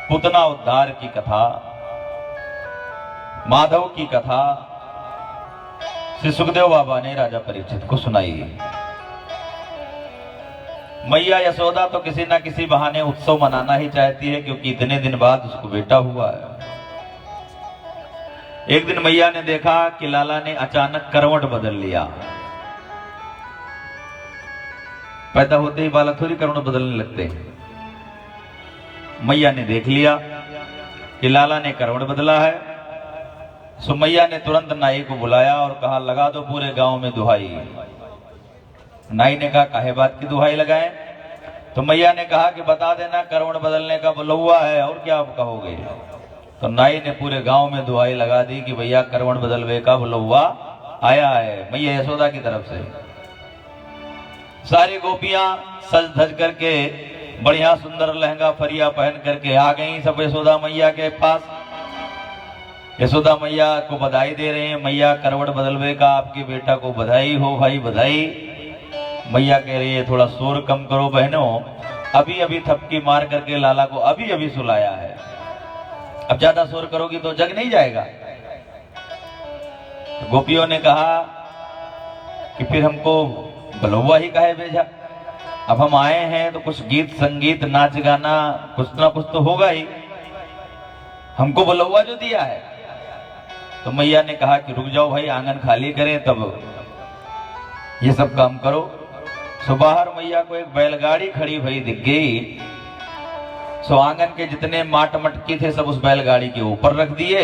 पूतना उद्धार की कथा, माधव की कथा श्री सुखदेव बाबा ने राजा परीक्षित को सुनाई। मैया यशोदा तो किसी ना किसी बहाने उत्सव मनाना ही चाहती है क्योंकि इतने दिन बाद उसको बेटा हुआ है। एक दिन मैया ने देखा कि लाला ने अचानक करवट बदल लिया। पैदा होते ही बालक थोड़ी करवट बदलने लगते। मैया ने देख लिया कि लाला ने करवट बदला है, सो मैया ने तुरंत नाई को बुलाया और कहा लगा दो पूरे गांव में दुहाई। नाई ने कहा काहे बात की दुहाई लगाएं? तो मैया ने कहा कि बता देना करवट बदलने का बुलौआ है और क्या आप कहोगे। तो नाई ने पूरे गांव में दुहाई लगा दी कि भैया करवट बदलवे का बुलौआ आया है मैया यशोदा की तरफ से। सारी गोपियां सज धज करके बढ़िया सुंदर लहंगा फरिया पहन करके आ गई सब यशोदा मैया के पास। यशोदा मैया को बधाई दे रहे हैं, मैया करवट बदलवे का आपके बेटा को बधाई हो भाई बधाई। मैया कह रही है थोड़ा शोर कम करो बहनों, अभी अभी थपकी मार करके लाला को अभी अभी सुलाया है, अब ज्यादा शोर करोगी तो जग नहीं जाएगा। तो गोपियों ने कहा कि फिर हमको बलौआ ही काहे भेजा, अब हम आए हैं तो कुछ गीत संगीत नाच गाना कुछ ना कुछ तो होगा ही, हमको बलौआ जो दिया है। तो मैया ने कहा कि रुक जाओ भाई, आंगन खाली करें तब ये सब काम करो। सो बाहर मैया को एक बैलगाड़ी खड़ी भई दिख गई। सो आंगन के जितने माट मटकी थे सब उस बैलगाड़ी के ऊपर रख दिए।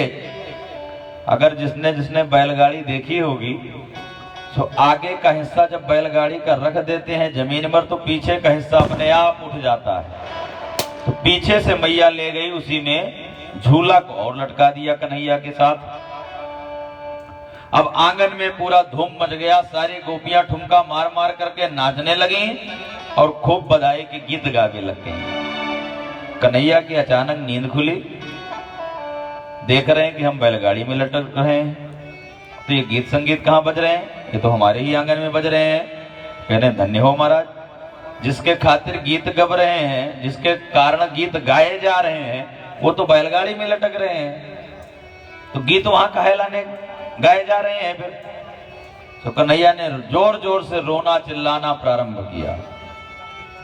अगर जिसने जिसने बैलगाड़ी देखी होगी तो आगे का हिस्सा जब बैलगाड़ी का रख देते हैं जमीन पर तो पीछे का हिस्सा अपने आप उठ जाता है। तो पीछे से मैया ले गई, उसी में झूला को और लटका दिया कन्हैया के साथ। अब आंगन में पूरा धूम मच गया, सारी गोपियां ठुमका मार मार करके नाचने लगी और खूब बधाई के गीत गाने लग गई। कन्हैया की अचानक नींद खुली, देख रहे हैं कि हम बैलगाड़ी में लटक रहे हैं, तो ये गीत संगीत कहाँ बज रहे हैं, ये तो हमारे ही आंगन में बज रहे हैं। कहने धन्य हो महाराज, जिसके खातिर गीत गब रहे हैं, जिसके कारण गीत गाए जा रहे हैं, वो तो बैलगाड़ी में लटक रहे हैं, तो गीत वहां काहे लाने गाए जा रहे हैं। फिर तो कन्हैया ने जोर जोर से रोना चिल्लाना प्रारंभ किया।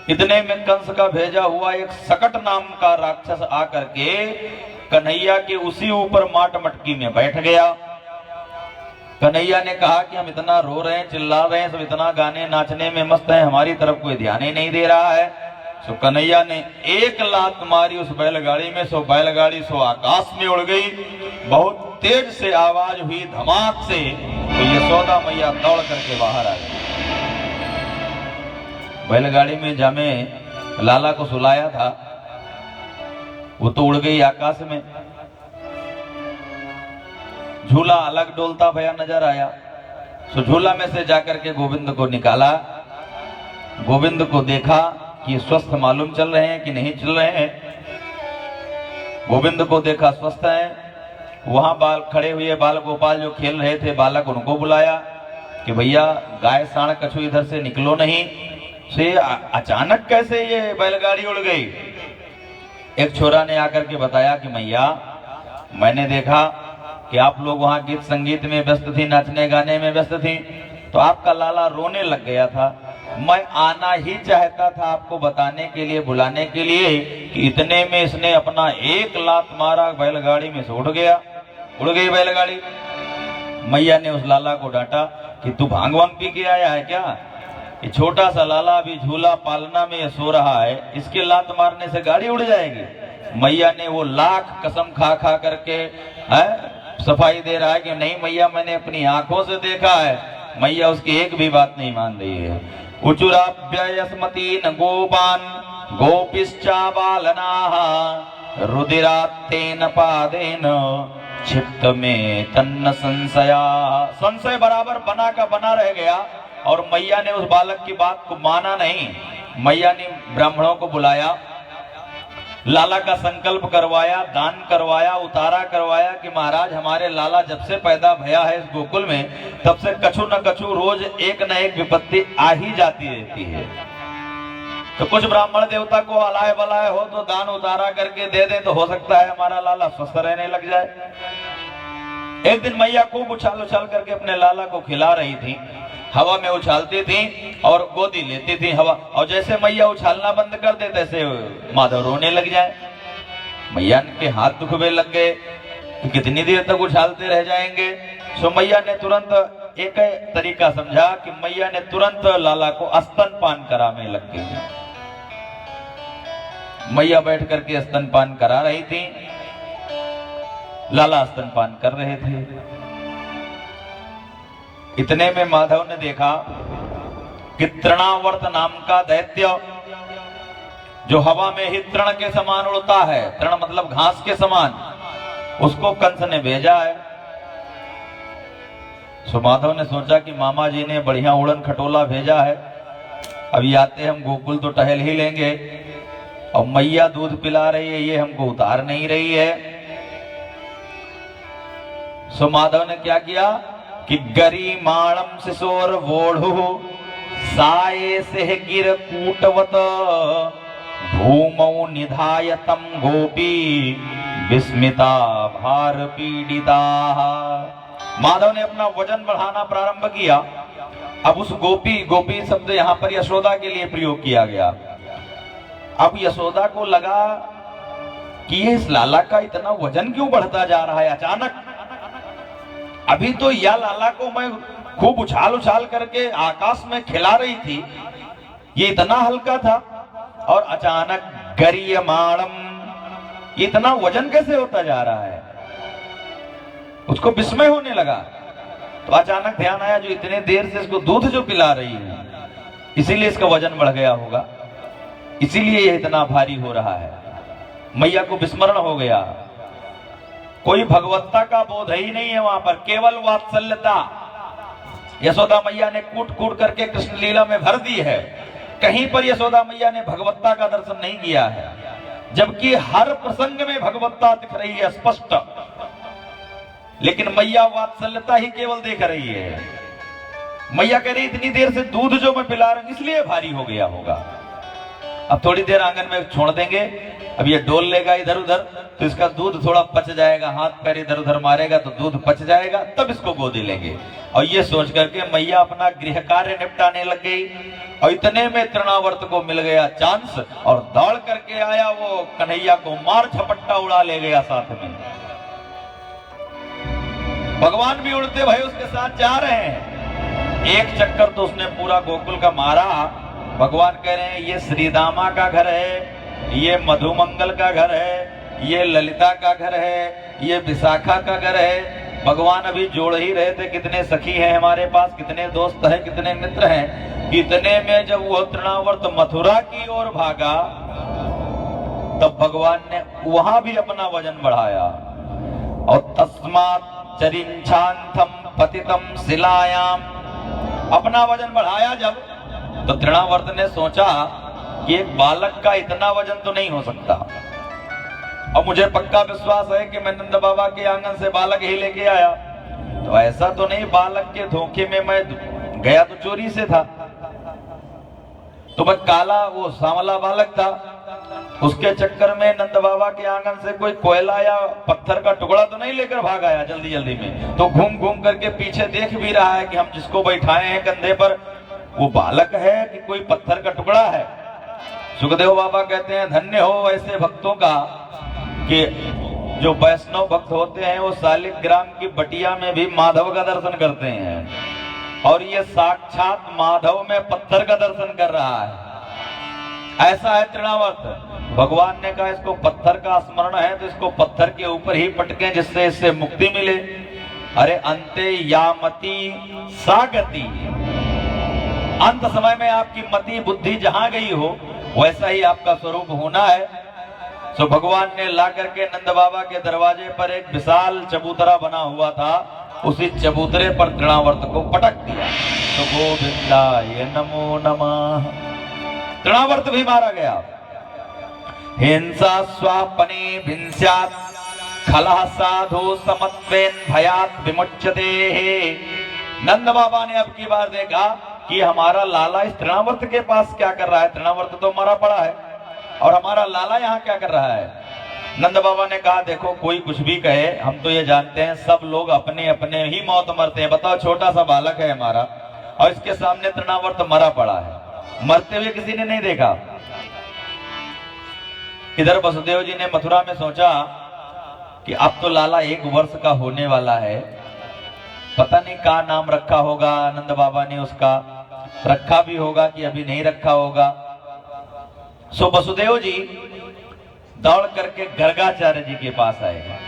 इतने में कंस का भेजा हुआ एक सकट नाम का राक्षस आकर के कन्हैया के उसी ऊपर माट मटकी में बैठ गया। कन्हैया ने कहा कि हम इतना रो रहे हैं चिल्ला रहे हैं, सब इतना गाने नाचने में मस्त है, हमारी तरफ कोई ध्यान ही नहीं दे रहा है। सो कन्हैया ने एक लात मारी उस बैलगाड़ी में, सो बैलगाड़ी सो आकाश में उड़ गई। बहुत तेज से आवाज हुई धमाक से, तो यशोदा मैया दौड़ करके बाहर आ गई। बैलगाड़ी में जामे लाला को सुलाया था वो तो उड़ गई आकाश में। झूला अलग डोलता भया नजर आया। सो झूला में से जाकर के गोविंद को निकाला, गोविंद को देखा कि स्वस्थ मालूम चल रहे हैं कि नहीं चल रहे हैं। गोविंद को देखा स्वस्थ हैं। वहां बाल खड़े हुए बाल गोपाल जो खेल रहे थे बालक, उनको बुलाया कि भैया गाय साण कछु इधर से निकलो नहीं। से अचानक कैसे ये बैलगाड़ी उड़ गई। एक छोरा ने आकर के बताया कि मैया मैंने देखा कि आप लोग वहां गीत संगीत में व्यस्त थी, नाचने गाने में व्यस्त थी, तो आपका लाला रोने लग गया था। मैं आना ही चाहता था आपको बताने के लिए, बुलाने के लिए कि इतने में इसने अपना एक लात मारा, बैलगाड़ी में से उड़ गया, उड़ गई बैलगाड़ी। मैया ने उस लाला को डांटा कि तू भांग वांग पी के आया है क्या, ये छोटा सा लाला अभी झूला पालना में सो रहा है, इसके लात मारने से गाड़ी उड़ जाएगी। मैया ने वो लाख कसम खा खा करके सफाई दे रहा है कि नहीं मैया मैंने अपनी आंखों से देखा है। मैया उसकी एक भी बात नहीं मान रही है। उचुराभ्ययस्मतीन गोपान गोपिश्चा बालनाः रुदिरात्तेन पादेन क्षिप्त में तन्न संशया। संशय बराबर बना का बना रह गया और मैया ने उस बालक की बात को माना नहीं। मैया ने ब्राह्मणों को बुलाया, लाला का संकल्प करवाया, दान करवाया, उतारा करवाया कि महाराज हमारे लाला जब से पैदा भया है इस गोकुल में तब से कछु न कछु रोज एक न एक विपत्ति आ ही जाती रहती है। तो कुछ ब्राह्मण देवता को अलाय बलाय हो तो दान उतारा करके दे दे, तो हो सकता है हमारा लाला स्वस्थ रहने लग जाए। एक दिन मैया खूब उछाल उछाल करके अपने लाला को खिला रही थी, हवा में उछालती थी और गोदी लेती थी हवा, और जैसे मैया उछालना बंद कर दे तैसे माधव रोने लग जाए। मैया के हाथ दुखने लग गए कि कितनी देर तक उछालते रह जाएंगे। सो मैया ने तुरंत एक तरीका समझा कि मैया ने तुरंत लाला को स्तनपान कराने लग गई। मैया बैठ करके स्तनपान करा रही थी, लाला स्तनपान कर रहे थे। इतने में माधव ने देखा कि तृणावर्त नाम का दैत्य जो हवा में ही तृण के समान उड़ता है, तृण मतलब घास के समान, उसको कंस ने भेजा है। सो माधव ने सोचा कि मामा जी ने बढ़िया उड़न खटोला भेजा है, अभी आते हम गोकुल तो टहल ही लेंगे, और मैया दूध पिला रही है, ये हमको उतार नहीं रही है। सो माधव ने क्या किया कि गरी माणम शिशोर वोढ़ु साये से गिर कूटवत भूमौ निधाय तम गोपी विस्मिता भार पीड़िता। माधव ने अपना वजन बढ़ाना प्रारंभ किया। अब उस गोपी शब्द यहां पर यशोदा के लिए प्रयोग किया गया। अब यशोदा को लगा कि ये इस लाला का इतना वजन क्यों बढ़ता जा रहा है अचानक। अभी तो यह लाला को मैं खूब उछाल उछाल करके आकाश में खिला रही थी, ये इतना हल्का था, और अचानक गरियमाणम, इतना वजन कैसे होता जा रहा है। उसको विस्मय होने लगा। तो अचानक ध्यान आया, जो इतने देर से इसको दूध जो पिला रही है, इसीलिए इसका वजन बढ़ गया होगा, इसीलिए ये इतना भारी हो रहा है। मैया को विस्मरण हो गया। कोई भगवत्ता का बोध ही नहीं है वहां पर, केवल वात्सल्यता यशोदा मैया ने कूट कूट करके कृष्ण लीला में भर दी है। कहीं पर यशोदा मैया ने भगवत्ता का दर्शन नहीं किया है, जबकि हर प्रसंग में भगवत्ता दिख रही है स्पष्ट, लेकिन मैया वात्सल्यता ही केवल देख रही है। मैया कह रही इतनी देर से दूध जो मैं पिला रहा हूं इसलिए भारी हो गया होगा। अब थोड़ी देर आंगन में छोड़ देंगे, अब ये डोल लेगा इधर उधर, तो इसका दूध थोड़ा पच जाएगा, हाथ पैर इधर उधर मारेगा तो दूध पच जाएगा, तब इसको गोदी लेंगे। और ये सोच करके मैया अपना गृह कार्य निपटाने लग गई। और इतने में तृणावर्त को मिल गया चांस, और दौड़ करके आया, वो कन्हैया को मार झपट्टा उड़ा ले गया साथ में। भगवान भी उड़ते भाई उसके साथ जा रहे हैं। एक चक्कर तो उसने पूरा गोकुल का मारा। भगवान कह रहे हैं ये श्रीदामा का घर है, ये मधुमंगल का घर है, ये ललिता का घर है, ये विशाखा का घर है। भगवान अभी जोड़ ही रहे थे, कितने सखी हैं हमारे पास, कितने दोस्त हैं, कितने मित्र हैं। इतने में जब वो तृणावर्त मथुरा की ओर भागा, तब भगवान ने वहां भी अपना वजन बढ़ाया। और तस्मात् चरिंछांथम पतितम शिलायाम, अपना वजन बढ़ाया जब, तो तृणावर्त ने सोचा कि एक बालक का इतना वजन तो नहीं हो सकता। और मुझे पक्का विश्वास है कि मैं नंद बाबा के आंगन से बालक ही लेके आया, तो ऐसा तो नहीं बालक के धोखे में मैं गया तो चोरी से था। तो मैं काला वो सांवला बालक था, उसके चक्कर में नंद बाबा के आंगन से कोई कोयला या पत्थर का टुकड़ा तो नहीं लेकर भाग आया जल्दी जल्दी में। तो घूम घूम करके पीछे देख भी रहा है कि हम जिसको बैठाए हैं कंधे पर वो बालक है कि कोई पत्थर का टुकड़ा है। सुखदेव बाबा कहते हैं धन्य हो ऐसे भक्तों का कि जो वैष्णव भक्त होते हैं वो शालिग्राम की बटिया में भी माधव का दर्शन करते हैं, और ये साक्षात माधव में पत्थर का दर्शन कर रहा है। ऐसा है तृणावर्त। भगवान ने कहा इसको पत्थर का स्मरण है तो इसको पत्थर के ऊपर ही पटके जिससे इससे मुक्ति मिले। अरे अंते यामति सागति, अंत समय में आपकी मति बुद्धि जहां गई हो वैसा ही आपका स्वरूप होना है। तो भगवान ने ला करके नंद बाबा के दरवाजे पर एक विशाल चबूतरा बना हुआ था, उसी चबूतरे पर तृणावर्त को पटक दिया। तो गोविंदाय नमो नमः, तृणावर्त भी मारा गया। हिंसा स्वापने भिंस्यात् खलः साधु समत्वेन भयात् विमुच्यते। नंद बाबा ने अब की बार देखा कि हमारा लाला इस तृणावर्त के पास क्या कर रहा है। तृणावर्त तो मरा पड़ा है और हमारा लाला यहाँ क्या कर रहा है। नंद बाबा ने कहा देखो कोई कुछ भी कहे, हम तो ये जानते हैं सब लोग अपने अपने ही मौत मरते हैं। बताओ छोटा सा बालक है हमारा और इसके सामने तृणावर्त मरा पड़ा है, मरते हुए किसी ने नहीं देखा। इधर वसुदेव जी ने मथुरा में सोचा कि अब तो लाला 1 वर्ष का होने वाला है, पता नहीं क्या नाम रखा होगा। नंद बाबा ने उसका रखा भी होगा कि अभी नहीं रखा होगा। सो वसुदेव जी दौड़ करके गर्गाचार्य जी के पास आए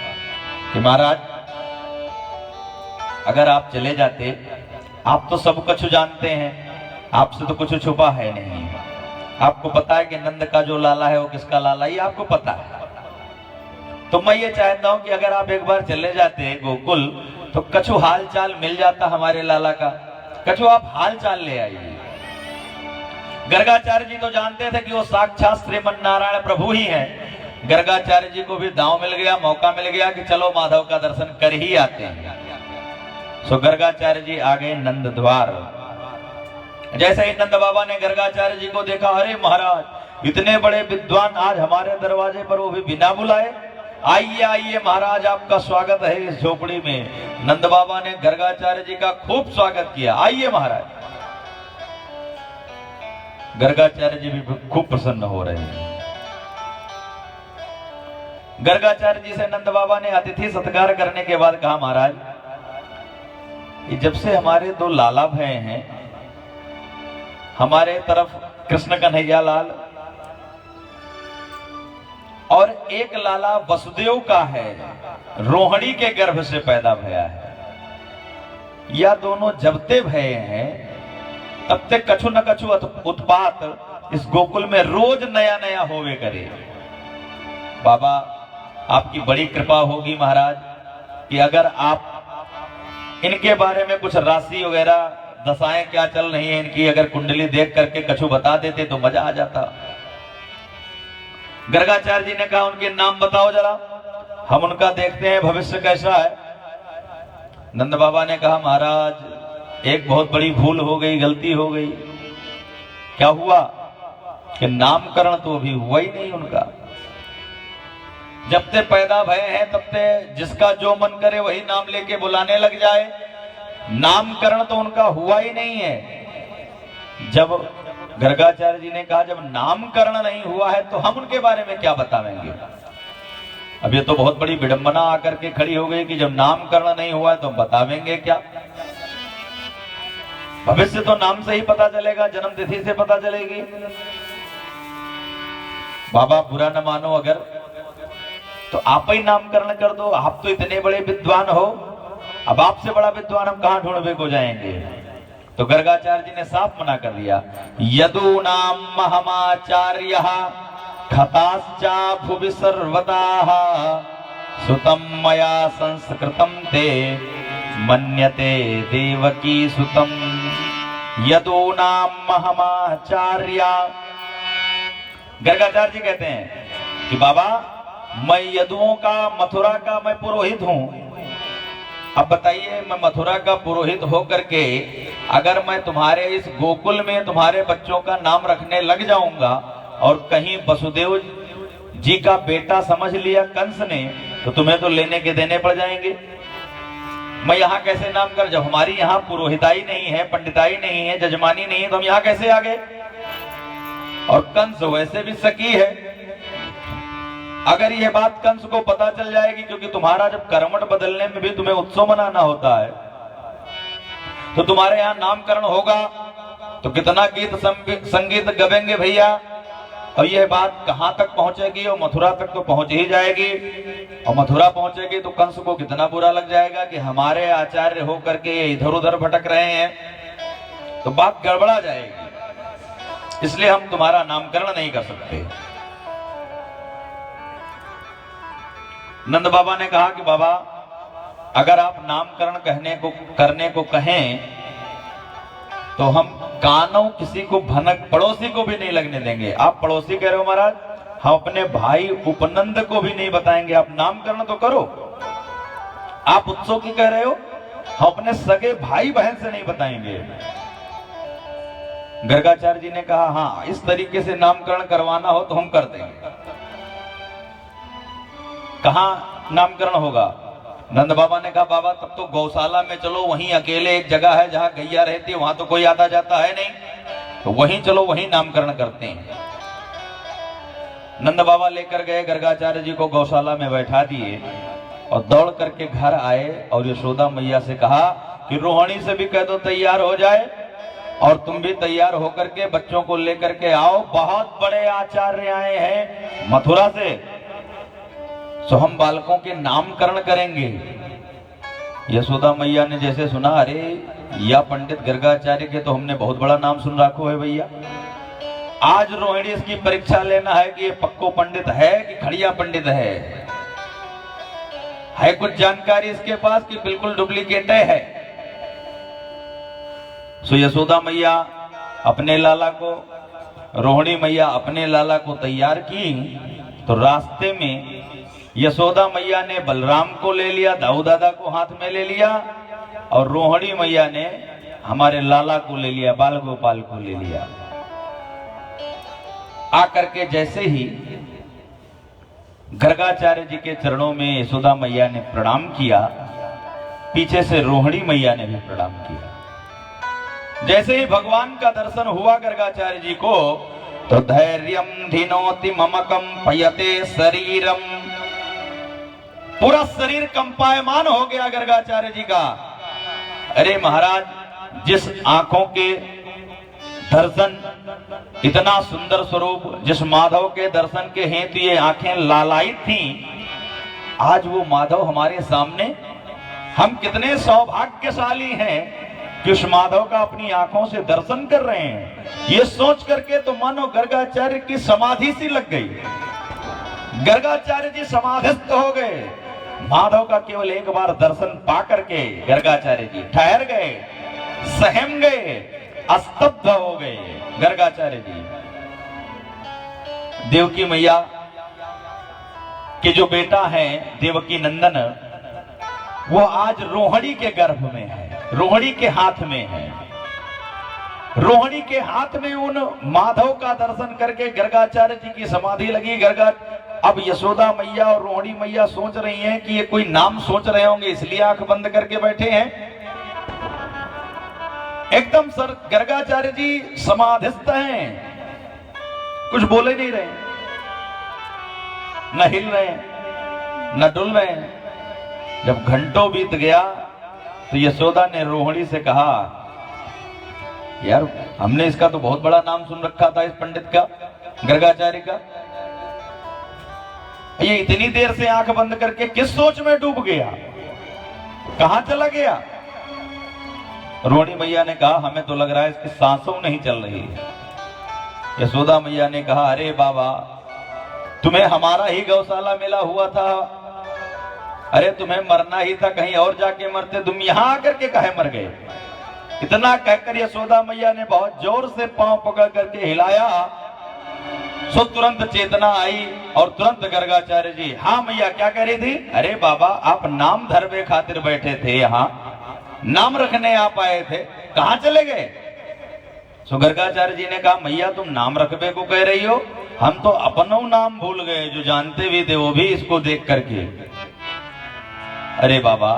कि महाराज अगर आप चले जाते, आप तो सब कुछ जानते हैं, आपसे तो कुछ छुपा है नहीं। आपको पता है कि नंद का जो लाला है वो किसका लाला है, आपको पता है। तो मैं ये चाहता हूं कि अगर आप एक बार चले जाते गोकुल तो कछु हाल चाल मिल जाता हमारे लाला का। कछु आप हाल चाल ले आइए। गर्गाचार्य जी तो जानते थे कि वो साक्षात श्रीमन नारायण प्रभु ही हैं। गर्गाचार्य जी को भी दांव मिल गया, मौका मिल गया कि चलो माधव का दर्शन कर ही आते हैं। सो गर्गाचार्य जी आ गए नंद द्वार। जैसे ही नंद बाबा ने गर्गाचार्य जी को देखा, अरे महाराज इतने बड़े विद्वान आज हमारे दरवाजे पर, वो भी बिना बुलाए। आइए आइए महाराज, आपका स्वागत है इस झोपड़ी में। नंद बाबा ने गर्गाचार्य जी का खूब स्वागत किया, आइए महाराज। गर्गाचार्य जी भी खूब प्रसन्न हो रहे हैं। गर्गाचार्य जी से नंद बाबा ने अतिथि सत्कार करने के बाद कहा, महाराज जब से हमारे दो लाला भय हैं, हमारे तरफ कृष्ण कन्हैया लाल और एक लाला वसुदेव का है, रोहिणी के गर्भ से पैदा भया है। या दोनों जबते भय हैं तब तक कछु न कछु उत्पात इस गोकुल में रोज नया नया होवे करे। बाबा आपकी बड़ी कृपा होगी महाराज कि अगर आप इनके बारे में कुछ राशि वगैरह, दशाएं क्या चल रही है इनकी, अगर कुंडली देख करके कछु बता देते तो मजा आ जाता। गर्गाचार्य जी ने कहा, उनके नाम बताओ जरा, हम उनका देखते हैं भविष्य कैसा है। नंद बाबा ने कहा, महाराज एक बहुत बड़ी भूल हो गई, गलती हो गई। क्या हुआ कि नामकरण तो अभी हुआ ही नहीं उनका। जब ते पैदा भय हैं तब ते जिसका जो मन करे वही नाम लेके बुलाने लग जाए। नामकरण तो उनका हुआ ही नहीं है। जब गर्गाचार्य जी ने कहा, जब नामकरण नहीं हुआ है तो हम उनके बारे में क्या बतावेंगे। अब ये तो बहुत बड़ी विडंबना आकर के खड़ी हो गई कि जब नामकरण नहीं हुआ है तो हम बतावेंगे क्या। भविष्य तो नाम से ही पता चलेगा, जन्म तिथि से पता चलेगी। बाबा बुरा न मानो अगर, तो आप ही नामकरण कर दो, आप तो इतने बड़े विद्वान हो, अब आपसे बड़ा विद्वान हम कहां ढूंढने को जाएंगे। तो गर्गाचार्य जी ने साफ मना कर दिया, यदूनाम महमाचार्यः खताश्चा भुवि सर्वदाः सुतम मया संस्कृतम ते मन्यते देवकी सुतम। यदूनाम महमाचार्य, गर्गाचार्य जी कहते हैं कि बाबा मैं यदुओं का, मथुरा का मैं पुरोहित हूं। अब बताइए, मैं मथुरा का पुरोहित होकर के अगर मैं तुम्हारे इस गोकुल में तुम्हारे बच्चों का नाम रखने लग जाऊंगा और कहीं वसुदेव जी का बेटा समझ लिया कंस ने, तो तुम्हें तो लेने के देने पड़ जाएंगे। मैं यहाँ कैसे नाम कर, जब हमारी यहाँ पुरोहिताई नहीं है, पंडिताई नहीं है, जजमानी नहीं है, तो हम यहाँ कैसे आ गए। और कंस वैसे भी सकी है। अगर यह बात कंस को पता चल जाएगी, क्योंकि तुम्हारा जब कर्मठ बदलने में भी तुम्हें उत्सव मनाना होता है, तो तुम्हारे यहाँ नामकरण होगा तो कितना गीत संगीत गवेंगे भैया। और यह बात कहां तक पहुंचेगी, और मथुरा तक तो पहुंच ही जाएगी। और मथुरा पहुंचेगी तो कंस को कितना बुरा लग जाएगा कि हमारे आचार्य होकर के ये इधर उधर भटक रहे हैं, तो बात गड़बड़ा जाएगी। इसलिए हम तुम्हारा नामकरण नहीं कर सकते। नंद बाबा ने कहा कि बाबा अगर आप नामकरण करने को कहें तो हम कानों किसी को भनक, पड़ोसी को भी नहीं लगने देंगे। आप पड़ोसी कह रहे हो महाराज, हम अपने भाई उपनंद को भी नहीं बताएंगे। आप नामकरण तो करो। आप उत्सव की कह रहे हो, हम अपने सगे भाई बहन से नहीं बताएंगे। गर्गाचार्य जी ने कहा, हाँ इस तरीके से नामकरण करवाना हो तो हम कर देंगे। कहाँ नामकरण होगा। नंद बाबा ने कहा, बाबा तब तो गौशाला में चलो, वहीं अकेले एक जगह है जहां गैया रहती है, वहां तो कोई आता जाता है नहीं, तो वहीं चलो, वहीं नामकरण करते हैं। नंद बाबा लेकर गए, गर्गाचार्य जी को गौशाला में बैठा दिए और दौड़ करके घर आए और यशोदा मैया से कहा कि रोहिणी से भी कह दो तैयार हो जाए और तुम भी तैयार होकर के बच्चों को लेकर के आओ। बहुत बड़े आचार्य आए हैं मथुरा से, सो हम बालकों के नामकरण करेंगे। यशोदा मैया ने जैसे सुना, अरे या पंडित गर्गाचार्य के तो हमने बहुत बड़ा नाम सुन रखो है भैया। आज रोहिणी इसकी परीक्षा लेना है कि ये पक्को पंडित है कि खड़िया पंडित है कुछ जानकारी इसके पास कि बिल्कुल डुप्लीकेट है। सो यशोदा मैया अपने लाला को रोहिणी मैया अपने लाला को तैयार की तो रास्ते में यशोदा मैया ने बलराम को ले लिया, दाऊ दादा को हाथ में ले लिया, और रोहिणी मैया ने हमारे लाला को ले लिया, बाल गोपाल को ले लिया। आकर के जैसे ही गर्गाचार्य जी के चरणों में यशोदा मैया ने प्रणाम किया, पीछे से रोहिणी मैया ने भी प्रणाम किया। जैसे ही भगवान का दर्शन हुआ गर्गाचार्य जी को तो धैर्यम धिनोति ममकम पयते शरीरम, पूरा शरीर कंपायमान हो गया गर्गाचार्य जी का। अरे महाराज, जिस आंखों के दर्शन, इतना सुंदर स्वरूप, जिस माधव के दर्शन के हेतु ये आंखें लालायित थीं, आज वो माधव हमारे सामने। हम कितने सौभाग्यशाली हैं कि उस माधव का अपनी आंखों से दर्शन कर रहे हैं। ये सोच करके तो मानो गर्गाचार्य की समाधि सी लग गई। गर्गाचार्य जी समाधिस्थ हो गए। माधव का केवल एक बार दर्शन पा करके गर्गाचार्य जी ठहर गए, सहम गए, स्तब्ध हो गए। गर्गाचार्य जी देवकी मैया के जो बेटा है देवकी नंदन, वो आज रोहिणी के गर्भ में है, रोहिणी के हाथ में है। रोहिणी के हाथ में उन माधव का दर्शन करके गर्गाचार्य जी की समाधि लगी। अब यशोदा मैया और रोहिणी मैया सोच रही हैं कि ये कोई नाम सोच रहे होंगे, इसलिए आंख बंद करके बैठे हैं। एकदम सर गर्गाचार्य जी समाधिस्थ हैं, कुछ बोले नहीं रहे, न हिल रहे, न डुल रहे। जब घंटों बीत गया तो यशोदा ने रोहिणी से कहा, यार हमने इसका तो बहुत बड़ा नाम सुन रखा था, इस पंडित का, गर्गाचार्य का। ये इतनी देर से आंख बंद करके किस सोच में डूब गया, कहां चला गया? रोहिणी मैया ने कहा, हमें तो लग रहा है इसकी सांसों नहीं चल रही। यशोदा मैया ने कहा, अरे बाबा, तुम्हें हमारा ही गौशाला मिला हुआ था, अरे तुम्हें मरना ही था, कहीं और जाके मरते, तुम यहां आकर के काहे मर गए? इतना कहकर यशोदा मैया ने बहुत जोर से पांव पकड़ करके हिलाया, सो तुरंत चेतना आई और तुरंत गर्गाचार्य जी, हाँ मैया क्या कह रही थी? अरे बाबा, आप नाम धरवे खातिर बैठे थे, यहाँ नाम रखने आप आए थे, कहां चले गए? सो गर्गाचार्य जी ने कहा, मैया तुम नाम रखबे को कह रही हो, हम तो अपनों नाम भूल गए, जो जानते भी थे वो भी इसको देख करके। अरे बाबा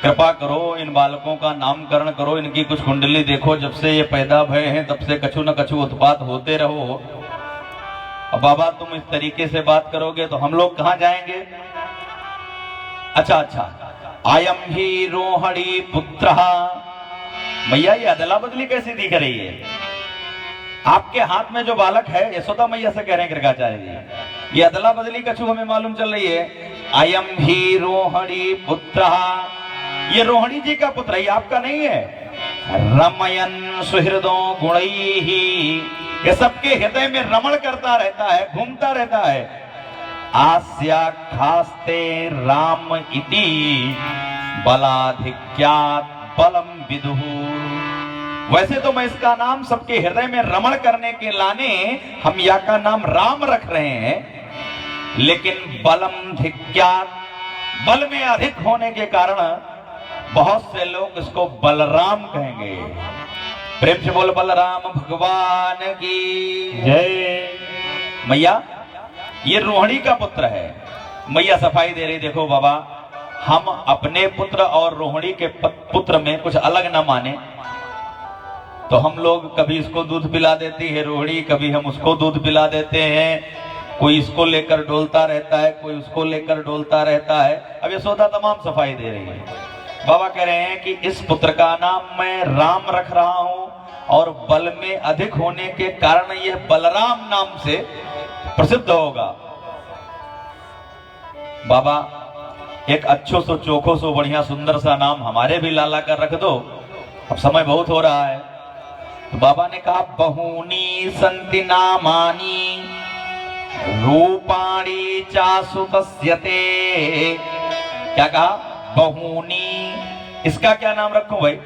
कृपा करो, इन बालकों का नामकरण करो, इनकी कुछ कुंडली देखो, जब से ये पैदा भय हैं तब से कछु न कछु उत्पात होते रहो। अब बाबा तुम इस तरीके से बात करोगे तो हम लोग कहां जाएंगे? अच्छा, आयम ही रोहिणी पुत्र। मैया ये अदला बदली कैसी दिख रही है? आपके हाथ में जो बालक है, यशोदा मैया से कह रहे हैं गर्गाचार्य जी, ये अदला बदली कछु हमें मालूम चल रही है। अयम ही रोहिणी पुत्र, ये रोहिणी जी का पुत्र है, आपका नहीं है। रमयन सुहृदों गुणैहि, ये सबके हृदय में रमण करता रहता है, घूमता रहता है। आस्या खास्ते राम इति बलाधिक्यात् बलम विदुः। वैसे तो मैं इसका नाम सबके हृदय में रमण करने के लाने हम या का नाम राम रख रहे हैं, लेकिन बलम धिक्यात्, बल में अधिक होने के कारण बहुत से लोग इसको बलराम कहेंगे। प्रेम से बोल बलराम भगवान की जय। मैया ये रोहिणी का पुत्र है। मैया सफाई दे रही, देखो बाबा, हम अपने पुत्र और रोहिणी के पुत्र में कुछ अलग न माने, तो हम लोग कभी इसको दूध पिला देती है रोहिणी, कभी हम उसको दूध पिला देते हैं, कोई इसको लेकर डोलता रहता है, कोई उसको लेकर डोलता रहता है। अब यशोदा तमाम सफाई दे रही है। बाबा कह रहे हैं कि इस पुत्र का नाम मैं राम रख रहा हूं, और बल में अधिक होने के कारण यह बलराम नाम से प्रसिद्ध होगा। बाबा एक अच्छो सो चोखो सो बढ़िया सुंदर सा नाम हमारे भी लाला का रख दो, अब समय बहुत हो रहा है। तो बाबा ने कहा, बहूनी संति नामानी रूपाणी चासु तस्यते। क्या कहा? बहूनी, इसका क्या नाम रखूं भाई?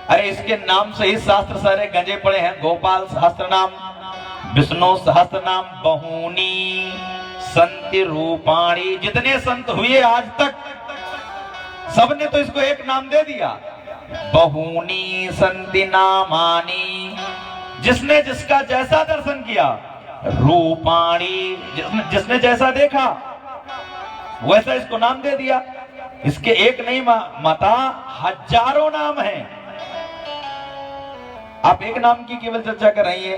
अरे इसके नाम से ही शास्त्र सारे गंजे पड़े हैं। गोपाल सहस्त्र नाम, विष्णु सहस्त्र नाम, बहूनी संति रूपाणी। जितने संत हुए आज तक सबने तो इसको एक नाम दे दिया, बहूनी संति नामानी। जिसने जिसका जैसा दर्शन किया, रूपाणी, जिसने जैसा देखा वैसा इसको नाम दे दिया। इसके एक नहीं माता, हजारों नाम हैं। आप एक नाम की केवल चर्चा कर रही है,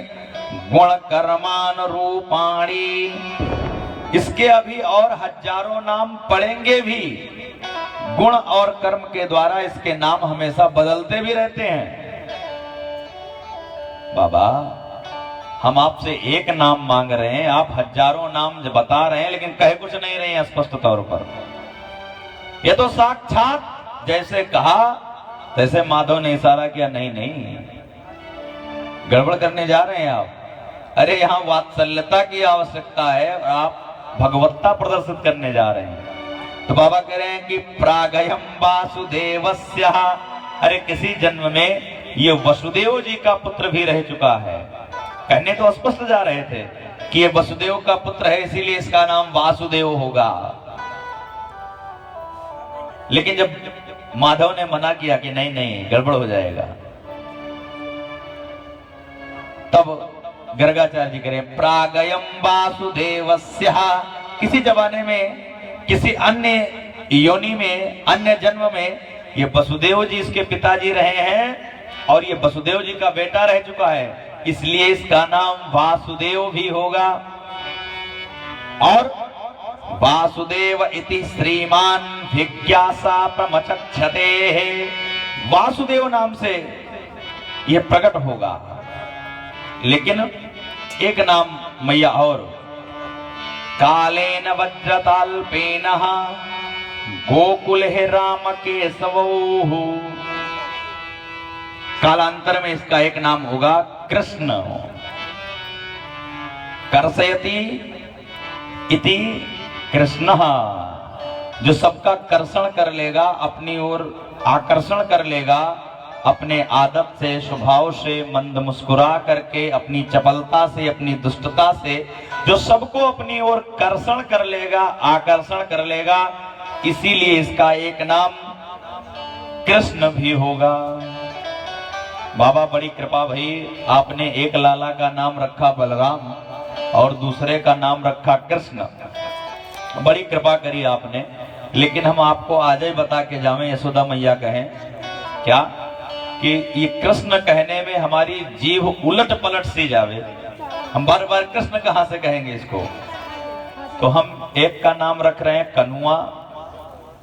गुण कर्मान रूपाणी। इसके अभी और हजारों नाम पढ़ेंगे भी। गुण और कर्म के द्वारा इसके नाम हमेशा बदलते भी रहते हैं। बाबा, हम आपसे एक नाम मांग रहे हैं, आप हजारों नाम बता रहे हैं, लेकिन कहे कुछ नहीं रहे हैं स्पष्ट तौर पर। ये तो साक्षात जैसे कहा तैसे माधव ने इशारा किया, नहीं नहीं गड़बड़ करने जा रहे हैं आप। अरे यहां वात्सल्यता की आवश्यकता है और आप भगवत्ता प्रदर्शित करने जा रहे हैं। तो बाबा कह रहे हैं कि प्रागयम वासुदेवस्य। अरे किसी जन्म में ये वसुदेव जी का पुत्र भी रह चुका है। कहने तो स्पष्ट जा रहे थे कि ये वसुदेव का पुत्र है, इसीलिए इसका नाम वासुदेव होगा। लेकिन जब माधव ने मना किया कि नहीं नहीं गड़बड़ हो जाएगा, तब गर्गाचार्य जी करें प्रागयम वासुदेवस्य। किसी जमाने में, किसी अन्य योनि में, अन्य जन्म में ये वसुदेव जी इसके पिताजी रहे हैं और ये वसुदेव जी का बेटा रह चुका है, इसलिए इसका नाम वासुदेव भी होगा। और वासुदेव इति श्रीमान जिज्ञासा प्रमचक्षते है, वासुदेव नाम से यह प्रकट होगा। लेकिन एक नाम मैया और, कालेन वज्रताल्पेन गोकुल है राम केशवो। कालांतर में इसका एक नाम होगा कृष्ण। कर्षयति इति कृष्ण, जो सबका कर्षण कर लेगा, अपनी ओर आकर्षण कर लेगा, अपने आदत से, स्वभाव से, मंद मुस्कुरा करके, अपनी चपलता से, अपनी दुष्टता से जो सबको अपनी ओर कर्षण कर लेगा, आकर्षण कर लेगा, इसीलिए इसका एक नाम कृष्ण भी होगा। बाबा बड़ी कृपा भाई, आपने एक लाला का नाम रखा बलराम और दूसरे का नाम रखा कृष्ण। बड़ी कृपा करी आपने। लेकिन हम आपको आज ही बता के जावें, यशोदा मैया कहें क्या कि ये कृष्ण कहने में हमारी जीभ उलट पलट सी जावे। हम बार बार कृष्ण कहां से कहेंगे इसको। तो हम एक का नाम रख रहे हैं कनुआ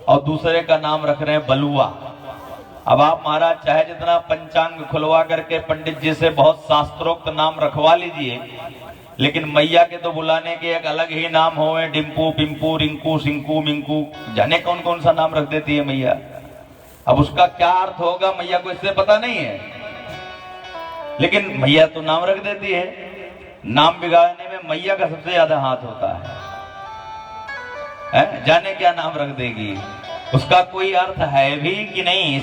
और दूसरे का नाम रख रहे हैं बलुआ। अब आप महाराज चाहे जितना पंचांग खुलवा करके पंडित जी से बहुत शास्त्रोक्त नाम रखवा लीजिए, लेकिन मैया के तो बुलाने के एक अलग ही नाम होवे, डिम्पू, पिंपू, रिंकू, सिंकू, मिंकू, जाने कौन कौन सा नाम रख देती है मैया। अब उसका क्या अर्थ होगा मैया को इससे पता नहीं है, लेकिन मैया तो नाम रख देती है। नाम बिगाड़ने में मैया का सबसे ज्यादा हाथ होता है। जाने क्या नाम रख देगी, उसका कोई अर्थ है भी कि नहीं,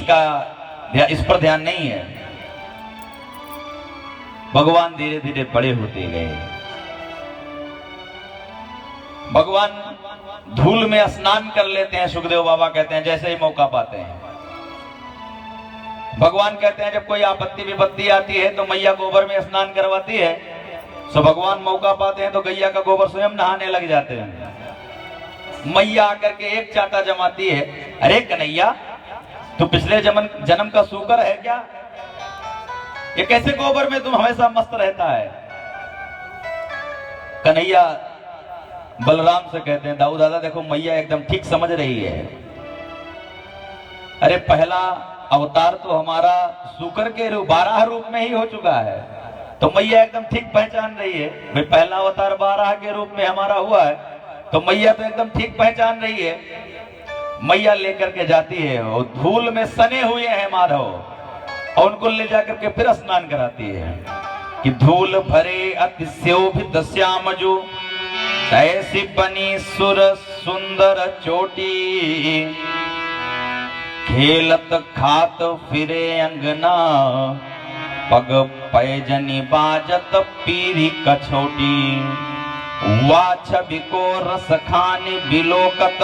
इस पर ध्यान नहीं है। भगवान धीरे धीरे बड़े होते गए। भगवान धूल में स्नान कर लेते हैं, सुखदेव बाबा कहते हैं, जैसे ही मौका पाते हैं। भगवान कहते हैं जब कोई आपत्ति विपत्ति आती है तो मैया गोबर में स्नान करवाती है, तो भगवान मौका पाते हैं तो गैया का गोबर स्वयं नहाने लग जाते हैं। मैया आकर के एक चाटा जमाती है, अरे कन्हैया तू पिछले जन्म का सूकर है क्या, ये कैसे गोबर में तुम हमेशा मस्त रहता है। कन्हैया बलराम से कहते हैं, दाऊ दादा देखो मैया एकदम ठीक समझ रही है। अरे पहला अवतार तो हमारा सूकर के रूप 12 रूप में ही हो चुका है, तो मैया एकदम ठीक पहचान रही है। भाई पहला अवतार 12 के रूप में हमारा हुआ है, तो मैया तो एकदम ठीक पहचान रही है। मैया लेकर के जाती है और धूल में सने हुए हैं माधव, और उनको ले जाकर के फिर स्नान कराती है कि धूल भरे अतिशोभित श्याम जो ऐसी बनी सुर सुंदर चोटी, खेलत खात फिरे अंगना, पग पैजनी बाजत पीरी कछोटी। वाछ बिको रस खानी बिलोकत,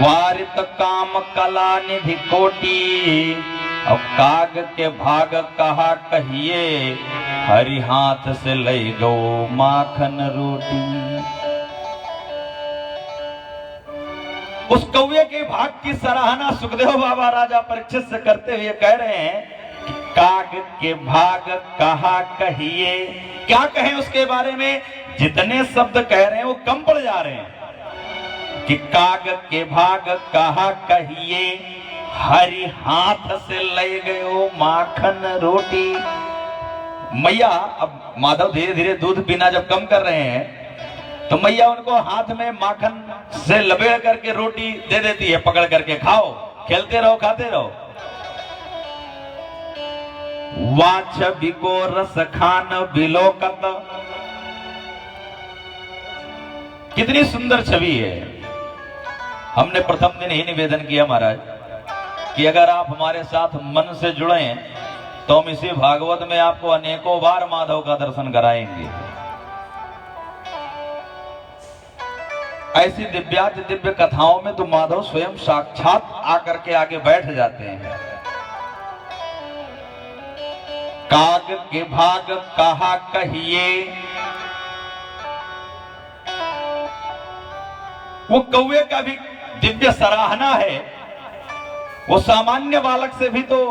वारित काम कला निधि कोटी। अब काग के भाग कहा कहिए, हरि हाथ से ले गो माखन रोटी। उस कौवे के भाग की सराहना सुखदेव बाबा राजा परीक्षित से करते हुए कह रहे हैं कि काग के भाग कहा कहिए। क्या कहें उसके बारे में, जितने शब्द कह रहे हैं वो कम पड़ जा रहे हैं। कि काग के भाग कहा कहिए, हरि हाथ से ले गयो माखन रोटी। मैया, अब माधव धीरे धीरे दूध पीना जब कम कर रहे हैं तो मैया उनको हाथ में माखन से लपेट करके रोटी दे देती है, पकड़ करके खाओ, खेलते रहो, खाते रहो। वाछ बिको रस खान बिलोकत। कितनी सुंदर छवि है। हमने प्रथम दिन ही निवेदन किया महाराज कि अगर आप हमारे साथ मन से जुड़े तो हम इसी भागवत में आपको अनेकों बार माधव का दर्शन कराएंगे। ऐसी दिव्याति दिव्य कथाओं में तो माधव स्वयं साक्षात आकर के आगे बैठ जाते हैं। काग के भाग कहा कहिए, वो कौवे का भी दिव्य सराहना है। वो सामान्य बालक से भी तो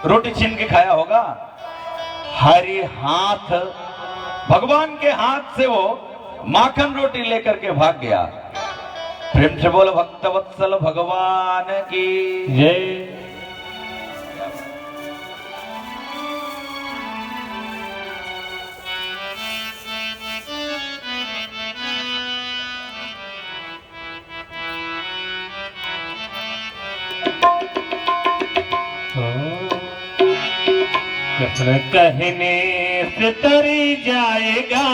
रोटी छीन के खाया होगा। हरि हाथ, भगवान के हाथ से वो माखन रोटी लेकर के भाग गया। प्रेम से बोल भक्तवत्सल भगवान की जय। कहने से तरी जाएगा,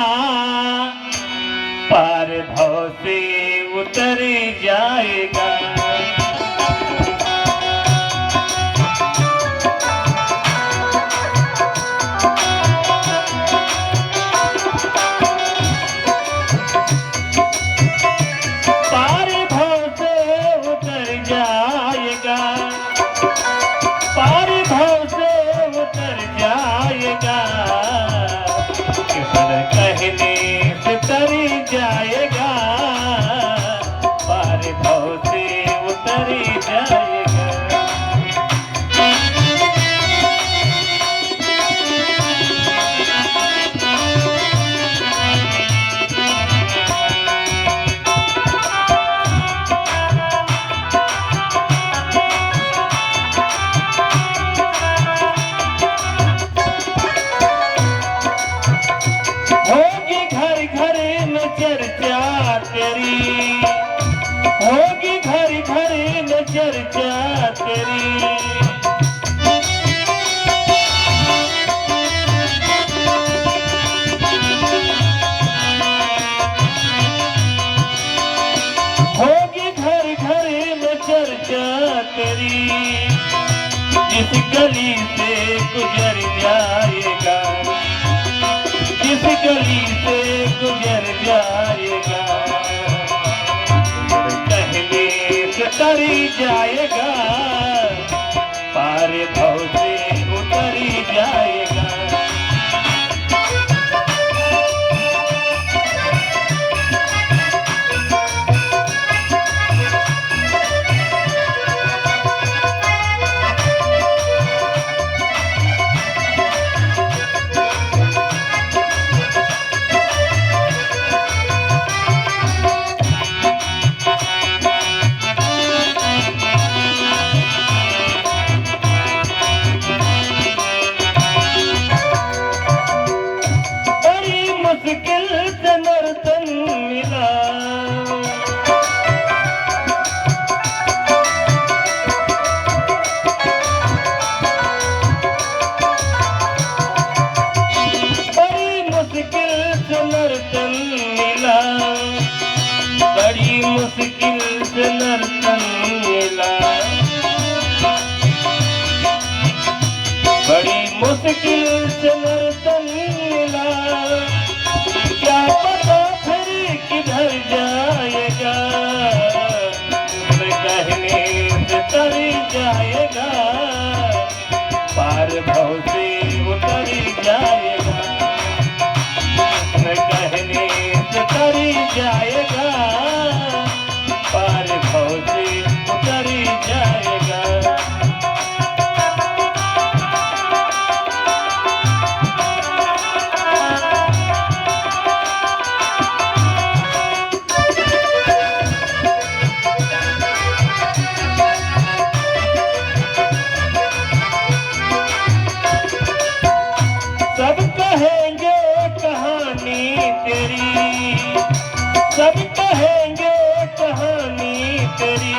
पार भव से उतर जाएगा। पार भव से उतर जाएगा, पार भव से उतर जाएगा। किसन कहने से तरी जाएगा, पार भव से उतर जाएगा। होगी घर घर में चर्चा तेरी, होगी घर घर में चर्चा तेरी। होगी घर घर में चर्चा तेरी, जिस गली से गुजर जाएगा, जिस गली से गुजर जाएगा। कहने से तरी जाएगा, पार भव से उतरी जाएगा। मुश्किल से नर्तन मिला, क्या पता फिर किधर जाएगा, कहने से तर जाएगा, पार भव से उतर जाएगा, कहने से तर जाएगा, पार भव से उतर जाएगा। सब कहेंगे कहानी तेरी, सब कहेंगे कहानी तेरी,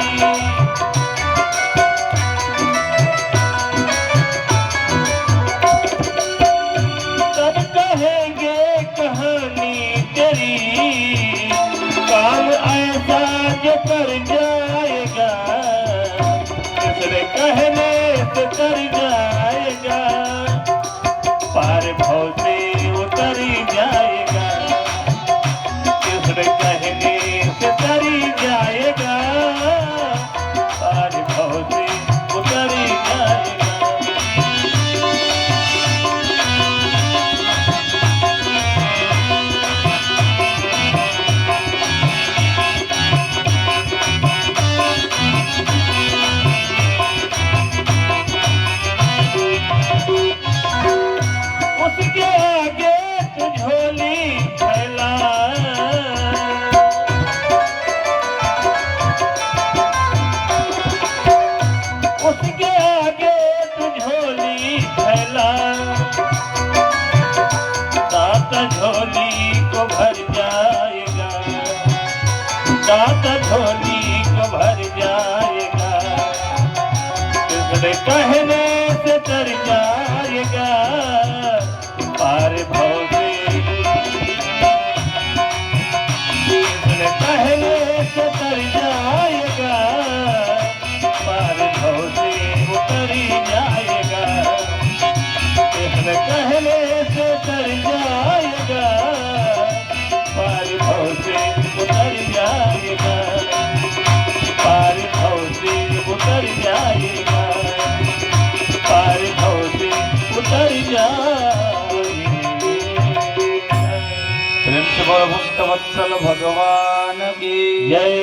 सब कहेंगे कहानी तेरी, काम ऐसा जो कर जाएगा, दूसरे कहने से कर जाएगा, पार भव से उतर जाएगा, दूसरे कहने से तर जाएगा, पार भव से उतर जाएगा। उसके आगे तू झोली फैला, उसके आगे तू झोली फैला, दाता झोली को भर जाएगा, दाता झोली को भर जाएगा, दूसरे कहने से तर जाएगा, पार भव से दूसरे कहने से तर जाएगा, पार भव से उतर जाएगा, दूसरे कहने से तर जाएगा, पार भव से उतर जाएगा, पार भव से उतर जाएगा, पार भव से उतर जाएगा। प्रेम से बोलो भक्त वत्सल भगवान की जय,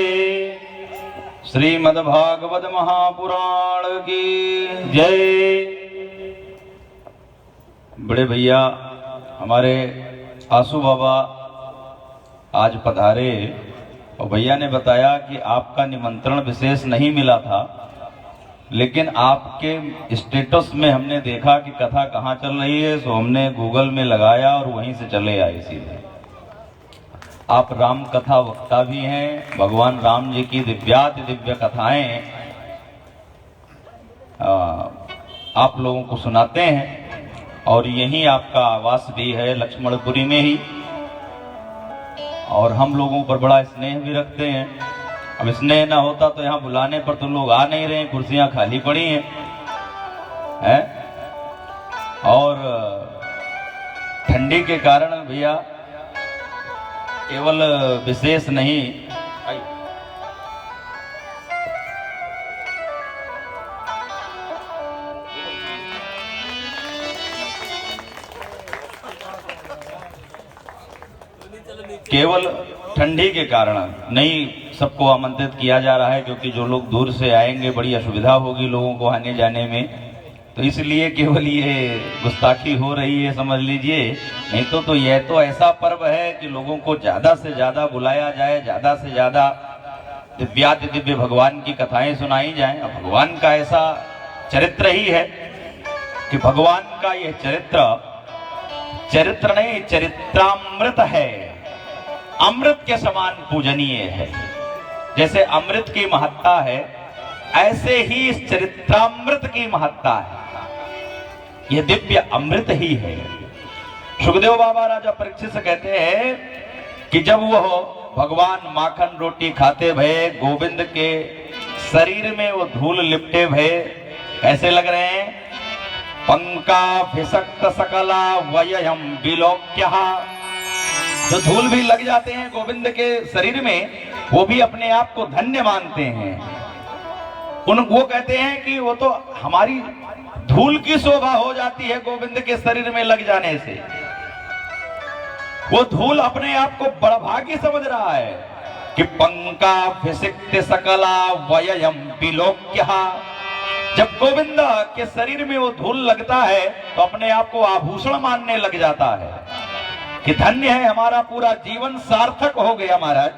श्रीमद्भागवत महापुराण की जय। बड़े भैया हमारे आसू बाबा आज पधारे और भैया ने बताया कि आपका निमंत्रण विशेष नहीं मिला था, लेकिन आपके स्टेटस में हमने देखा कि कथा कहाँ चल रही है, सो हमने गूगल में लगाया और वहीं से चले आए सीधे। आप राम कथा वक्ता भी हैं, भगवान राम जी की दिव्याति दिव्य कथाएं आप लोगों को सुनाते हैं और यहीं आपका आवास भी है लक्ष्मणपुरी में ही, और हम लोगों पर बड़ा स्नेह भी रखते हैं। अब स्नेह ना होता तो यहाँ बुलाने पर तो लोग आ नहीं रहे, कुर्सियां खाली पड़ी हैं और ठंडी के कारण भैया केवल विशेष नहीं, केवल ठंडी के कारण नहीं सबको आमंत्रित किया जा रहा है, क्योंकि जो लोग दूर से आएंगे बड़ी असुविधा होगी लोगों को आने जाने में, तो इसलिए केवल ये गुस्ताखी हो रही है समझ लीजिए। नहीं तो यह तो ऐसा पर्व है कि लोगों को ज्यादा से ज्यादा बुलाया जाए, ज्यादा से ज्यादा दिव्याति दिव्य भगवान की कथाएं सुनाई जाएं। अब भगवान का ऐसा चरित्र ही है कि भगवान का यह चरित्र नहीं चरित्रामृत है, अमृत के समान पूजनीय है। जैसे अमृत की महत्ता है ऐसे ही इस चरित्रामृत की महत्ता है, यह दिव्य अमृत ही है। सुखदेव बाबा राजा परीक्षित से कहते हैं कि जब वह भगवान माखन रोटी खाते भये, गोविंद के शरीर में वो धूल लिपटे भये कैसे लग रहे हैं, पंकाभिषक्त सकला वयम विलोक्यः। जो धूल भी लग जाते हैं गोविंद के शरीर में, वो भी अपने आप को धन्य मानते हैं। वो कहते हैं कि वो तो हमारी धूल की शोभा हो जाती है गोविंद के शरीर में लग जाने से। वो धूल अपने आप को बड़ा भागी समझ रहा है कि पंकाभिषिक्त सकला वयम विलोक्यः। जब गोविंद के शरीर में वो धूल लगता है तो अपने आप को आभूषण मानने लग जाता है कि धन्य है, हमारा पूरा जीवन सार्थक हो गया महाराज,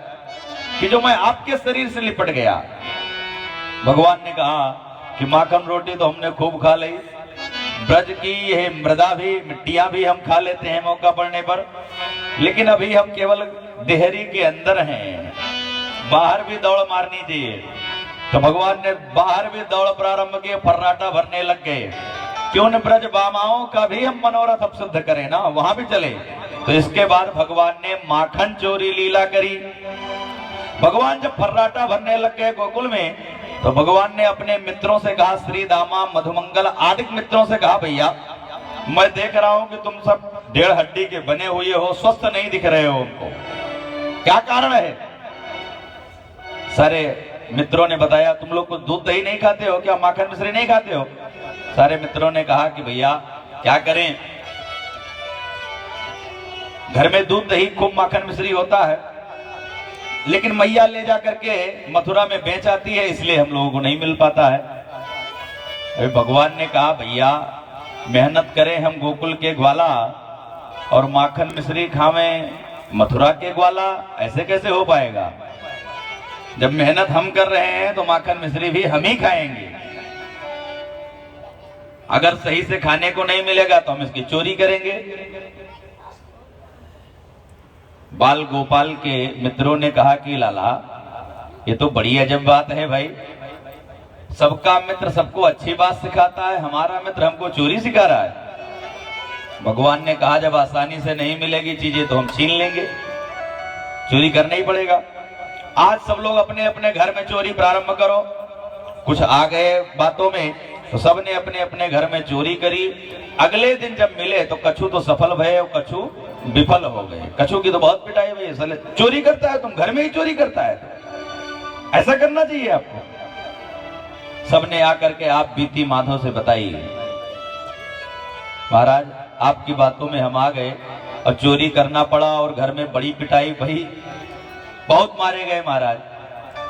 कि जो मैं आपके शरीर से लिपट गया। भगवान ने कहा कि माखन रोटी तो हमने खूब खा ली, ब्रज की यह मृदा भी, मिट्टियां भी हम खा लेते हैं मौका पड़ने पर, लेकिन अभी हम केवल देहरी के अंदर हैं, बाहर भी दौड़ मारनी चाहिए। तो भगवान ने बाहर भी दौड़ प्रारंभ किए, फर्राटा भरने लग गए। क्यों न ब्रज बामाओं का भी हम मनोरथ अब सिद्ध करें ना, वहां भी चले। तो इसके बाद भगवान ने माखन चोरी लीला करी। भगवान जब फर्राटा भरने लग गए गोकुल में, तो भगवान ने अपने मित्रों से कहा, श्री दामा मधुमंगल आदि मित्रों से कहा, भैया मैं देख रहा हूं कि तुम सब डेढ़ हड्डी के बने हुए हो, स्वस्थ नहीं दिख रहे हो, उनको क्या कारण है? सारे मित्रों ने बताया, तुम लोग कुछ दूध दही नहीं खाते हो क्या, माखन मिश्री नहीं खाते हो? सारे मित्रों ने कहा कि भैया क्या करें, घर में दूध दही खूब माखन मिश्री होता है, लेकिन मैया ले जा करके मथुरा में बेच आती है, इसलिए हम लोगों को नहीं मिल पाता है। अभी भगवान ने कहा, भैया मेहनत करें हम गोकुल के ग्वाला और माखन मिश्री खावें मथुरा के ग्वाला, ऐसे कैसे हो पाएगा? जब मेहनत हम कर रहे हैं तो माखन मिश्री भी हम ही खाएंगे। अगर सही से खाने को नहीं मिलेगा तो हम इसकी चोरी करेंगे। बाल गोपाल के मित्रों ने कहा कि लाला ये तो बड़ी अजब बात है भाई, सबका मित्र सबको अच्छी बात सिखाता है, हमारा मित्र हमको चोरी सिखा रहा है। भगवान ने कहा जब आसानी से नहीं मिलेगी चीजें तो हम छीन लेंगे, चोरी करना ही पड़ेगा। आज सब लोग अपने अपने घर में चोरी प्रारंभ करो। कुछ आ गए बातों में तो सबने अपने अपने घर में चोरी करी। अगले दिन जब मिले तो कछु तो सफल भये और कछु विफल हो गए। कछु की तो बहुत पिटाई हुई, साले चोरी करता है, तुम घर में ही चोरी करता है, ऐसा करना चाहिए आपको। सबने आकर के आप बीती माधव से बताइए, महाराज आपकी बातों में हम आ गए और चोरी करना पड़ा और घर में बड़ी पिटाई भई, बहुत मारे गए महाराज।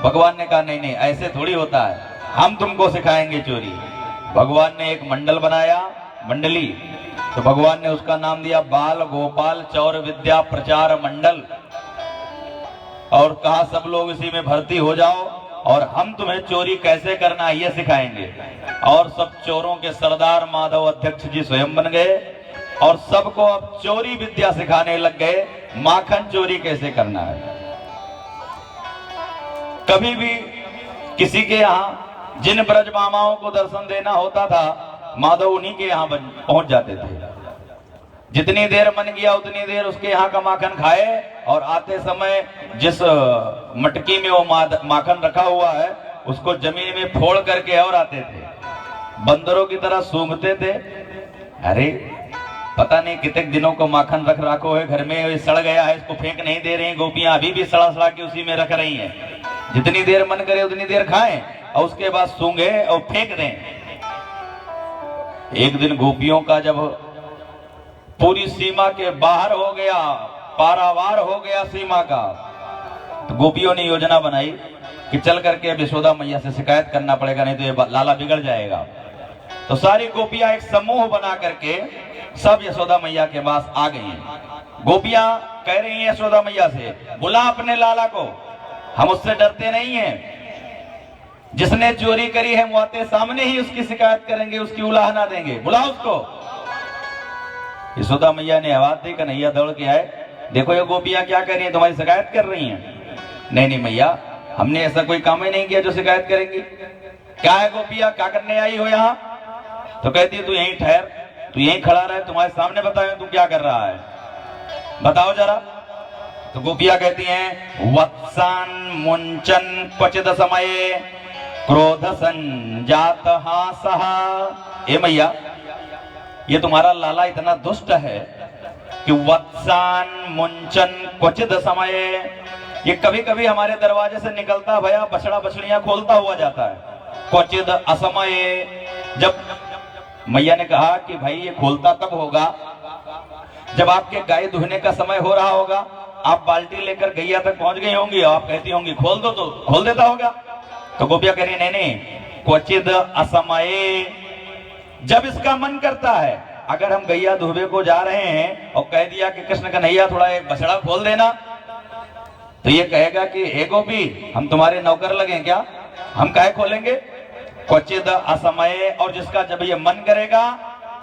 भगवान ने कहा नहीं नहीं ऐसे थोड़ी होता है, हम तुमको सिखाएंगे चोरी। भगवान ने एक मंडल बनाया, मंडली, तो भगवान ने उसका नाम दिया बाल गोपाल चौर विद्या प्रचार मंडल, और कहा सब लोग इसी में भर्ती हो जाओ और हम तुम्हें चोरी कैसे करना है ये सिखाएंगे। और सब चोरों के सरदार माधव अध्यक्ष जी स्वयं बन गए और सबको अब चोरी विद्या सिखाने लग गए, माखन चोरी कैसे करना है। कभी भी किसी के यहाँ जिन ब्रज मामाओं को दर्शन देना होता था, माधव उन्हीं के यहाँ पहुंच जाते थे। जितनी देर मन किया उतनी देर उसके यहाँ का माखन खाए, और आते समय जिस मटकी में वो माखन रखा हुआ है उसको जमीन में फोड़ करके और आते थे। बंदरों की तरह सूंघते थे, अरे पता नहीं कितने दिनों को माखन रख रखो है घर में, सड़ गया है, इसको फेंक नहीं दे रहे हैं। गोपियां अभी भी सड़ा सड़ा के उसी में रख रही हैं। जितनी देर मन करे उतनी देर खाएं और उसके बाद सूंघे और फेंक दें। एक दिन गोपियों का जब पूरी सीमा के बाहर हो गया, पारावार हो गया सीमा का, तो गोपियों ने योजना बनाई कि चल करके यशोदा मैया से शिकायत करना पड़ेगा, नहीं तो ये लाला बिगड़ जाएगा। तो सारी गोपियां एक समूह बना करके सब यशोदा मैया के पास आ गई। गोपियां कह रही हैं यशोदा मैया से, बुला अपने लाला को, हम उससे डरते नहीं हैं, जिसने चोरी करी है वो आते सामने ही उसकी शिकायत करेंगे, उसकी उलाहना देंगे, बुला उसको। यशोदा मैया ने आवाज दी, कन्हैया दौड़ के आए, देखो ये गोपियां क्या कर रही हैं, तुम्हारी शिकायत कर रही हैं। नहीं नहीं मैया, हमने ऐसा कोई काम ही नहीं किया जो शिकायत करेंगी। क्या है गोपियां, क्या करने आई हो यहाँ? तो कहती है तू यहीं ठहर, तू यहीं खड़ा रहे, तुम्हारे सामने बताओ तू क्या कर रहा है, बताओ जरा। तो गोपियां कहती हैं, वत्सान मुंचन क्वचित समये क्रोध संजात हासः। ए मैया, ये तुम्हारा लाला इतना दुष्ट है कि वत्सान मुंचन क्वचित समय, ये कभी कभी हमारे दरवाजे से निकलता भया बछड़ा बछड़ियां खोलता हुआ जाता है। क्वचित असमय, जब मैया ने कहा कि भाई ये खोलता कब होगा, जब आपके गाय दुहने का समय हो रहा होगा, आप बाल्टी लेकर गैया तक पहुंच गई होंगी, आप कहती होंगी खोल दो, तो खोल देता होगा। तो गोपिया कह रही नहीं नहीं, क्वचित असमय, जब इसका मन करता है। अगर हम गैया दुहबे को जा रहे हैं और कह दिया कि कृष्ण कन्हैया थोड़ा एक बछड़ा खोल देना, तो ये कहेगा कि हे गोपी हम तुम्हारे नौकर लगे क्या, हम काहे खोलेंगे। क्वचित असमय, और जिसका जब ये मन करेगा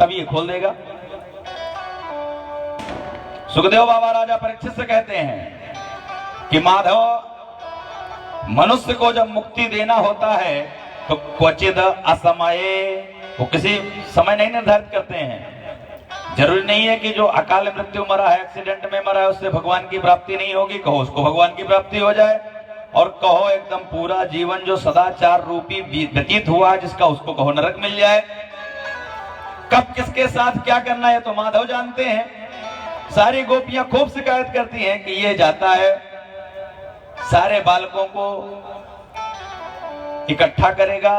तब ये खोल देगा। सुखदेव बाबा राजा परीक्षित से कहते हैं कि माधव, मनुष्य को जब मुक्ति देना होता है तो क्वचित असमय, वो किसी समय नहीं निर्धारित करते हैं। जरूरी नहीं है कि जो अकाल मृत्यु मरा है, एक्सीडेंट में मरा है, उससे भगवान की प्राप्ति नहीं होगी। कहो उसको भगवान की प्राप्ति हो जाए, और कहो एकदम पूरा जीवन जो सदाचार रूपी व्यतीत हुआ है जिसका, उसको कहो नरक मिल जाए। कब किसके साथ क्या करना है तो माधव जानते हैं। सारी गोपियां खूब शिकायत करती हैं कि ये जाता है, सारे बालकों को इकट्ठा करेगा,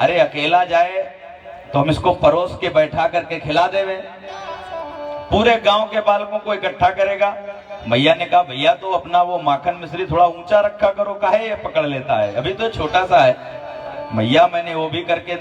अरे अकेला जाए तो हम इसको परोस के बैठा करके खिला देवे, पूरे गांव के बालकों को इकट्ठा करेगा। मैया ने कहा भैया तो अपना वो माखन मिश्री थोड़ा ऊंचा रखा करो, काहे ये पकड़ लेता है, अभी तो छोटा सा है। मैया मैंने वो भी करके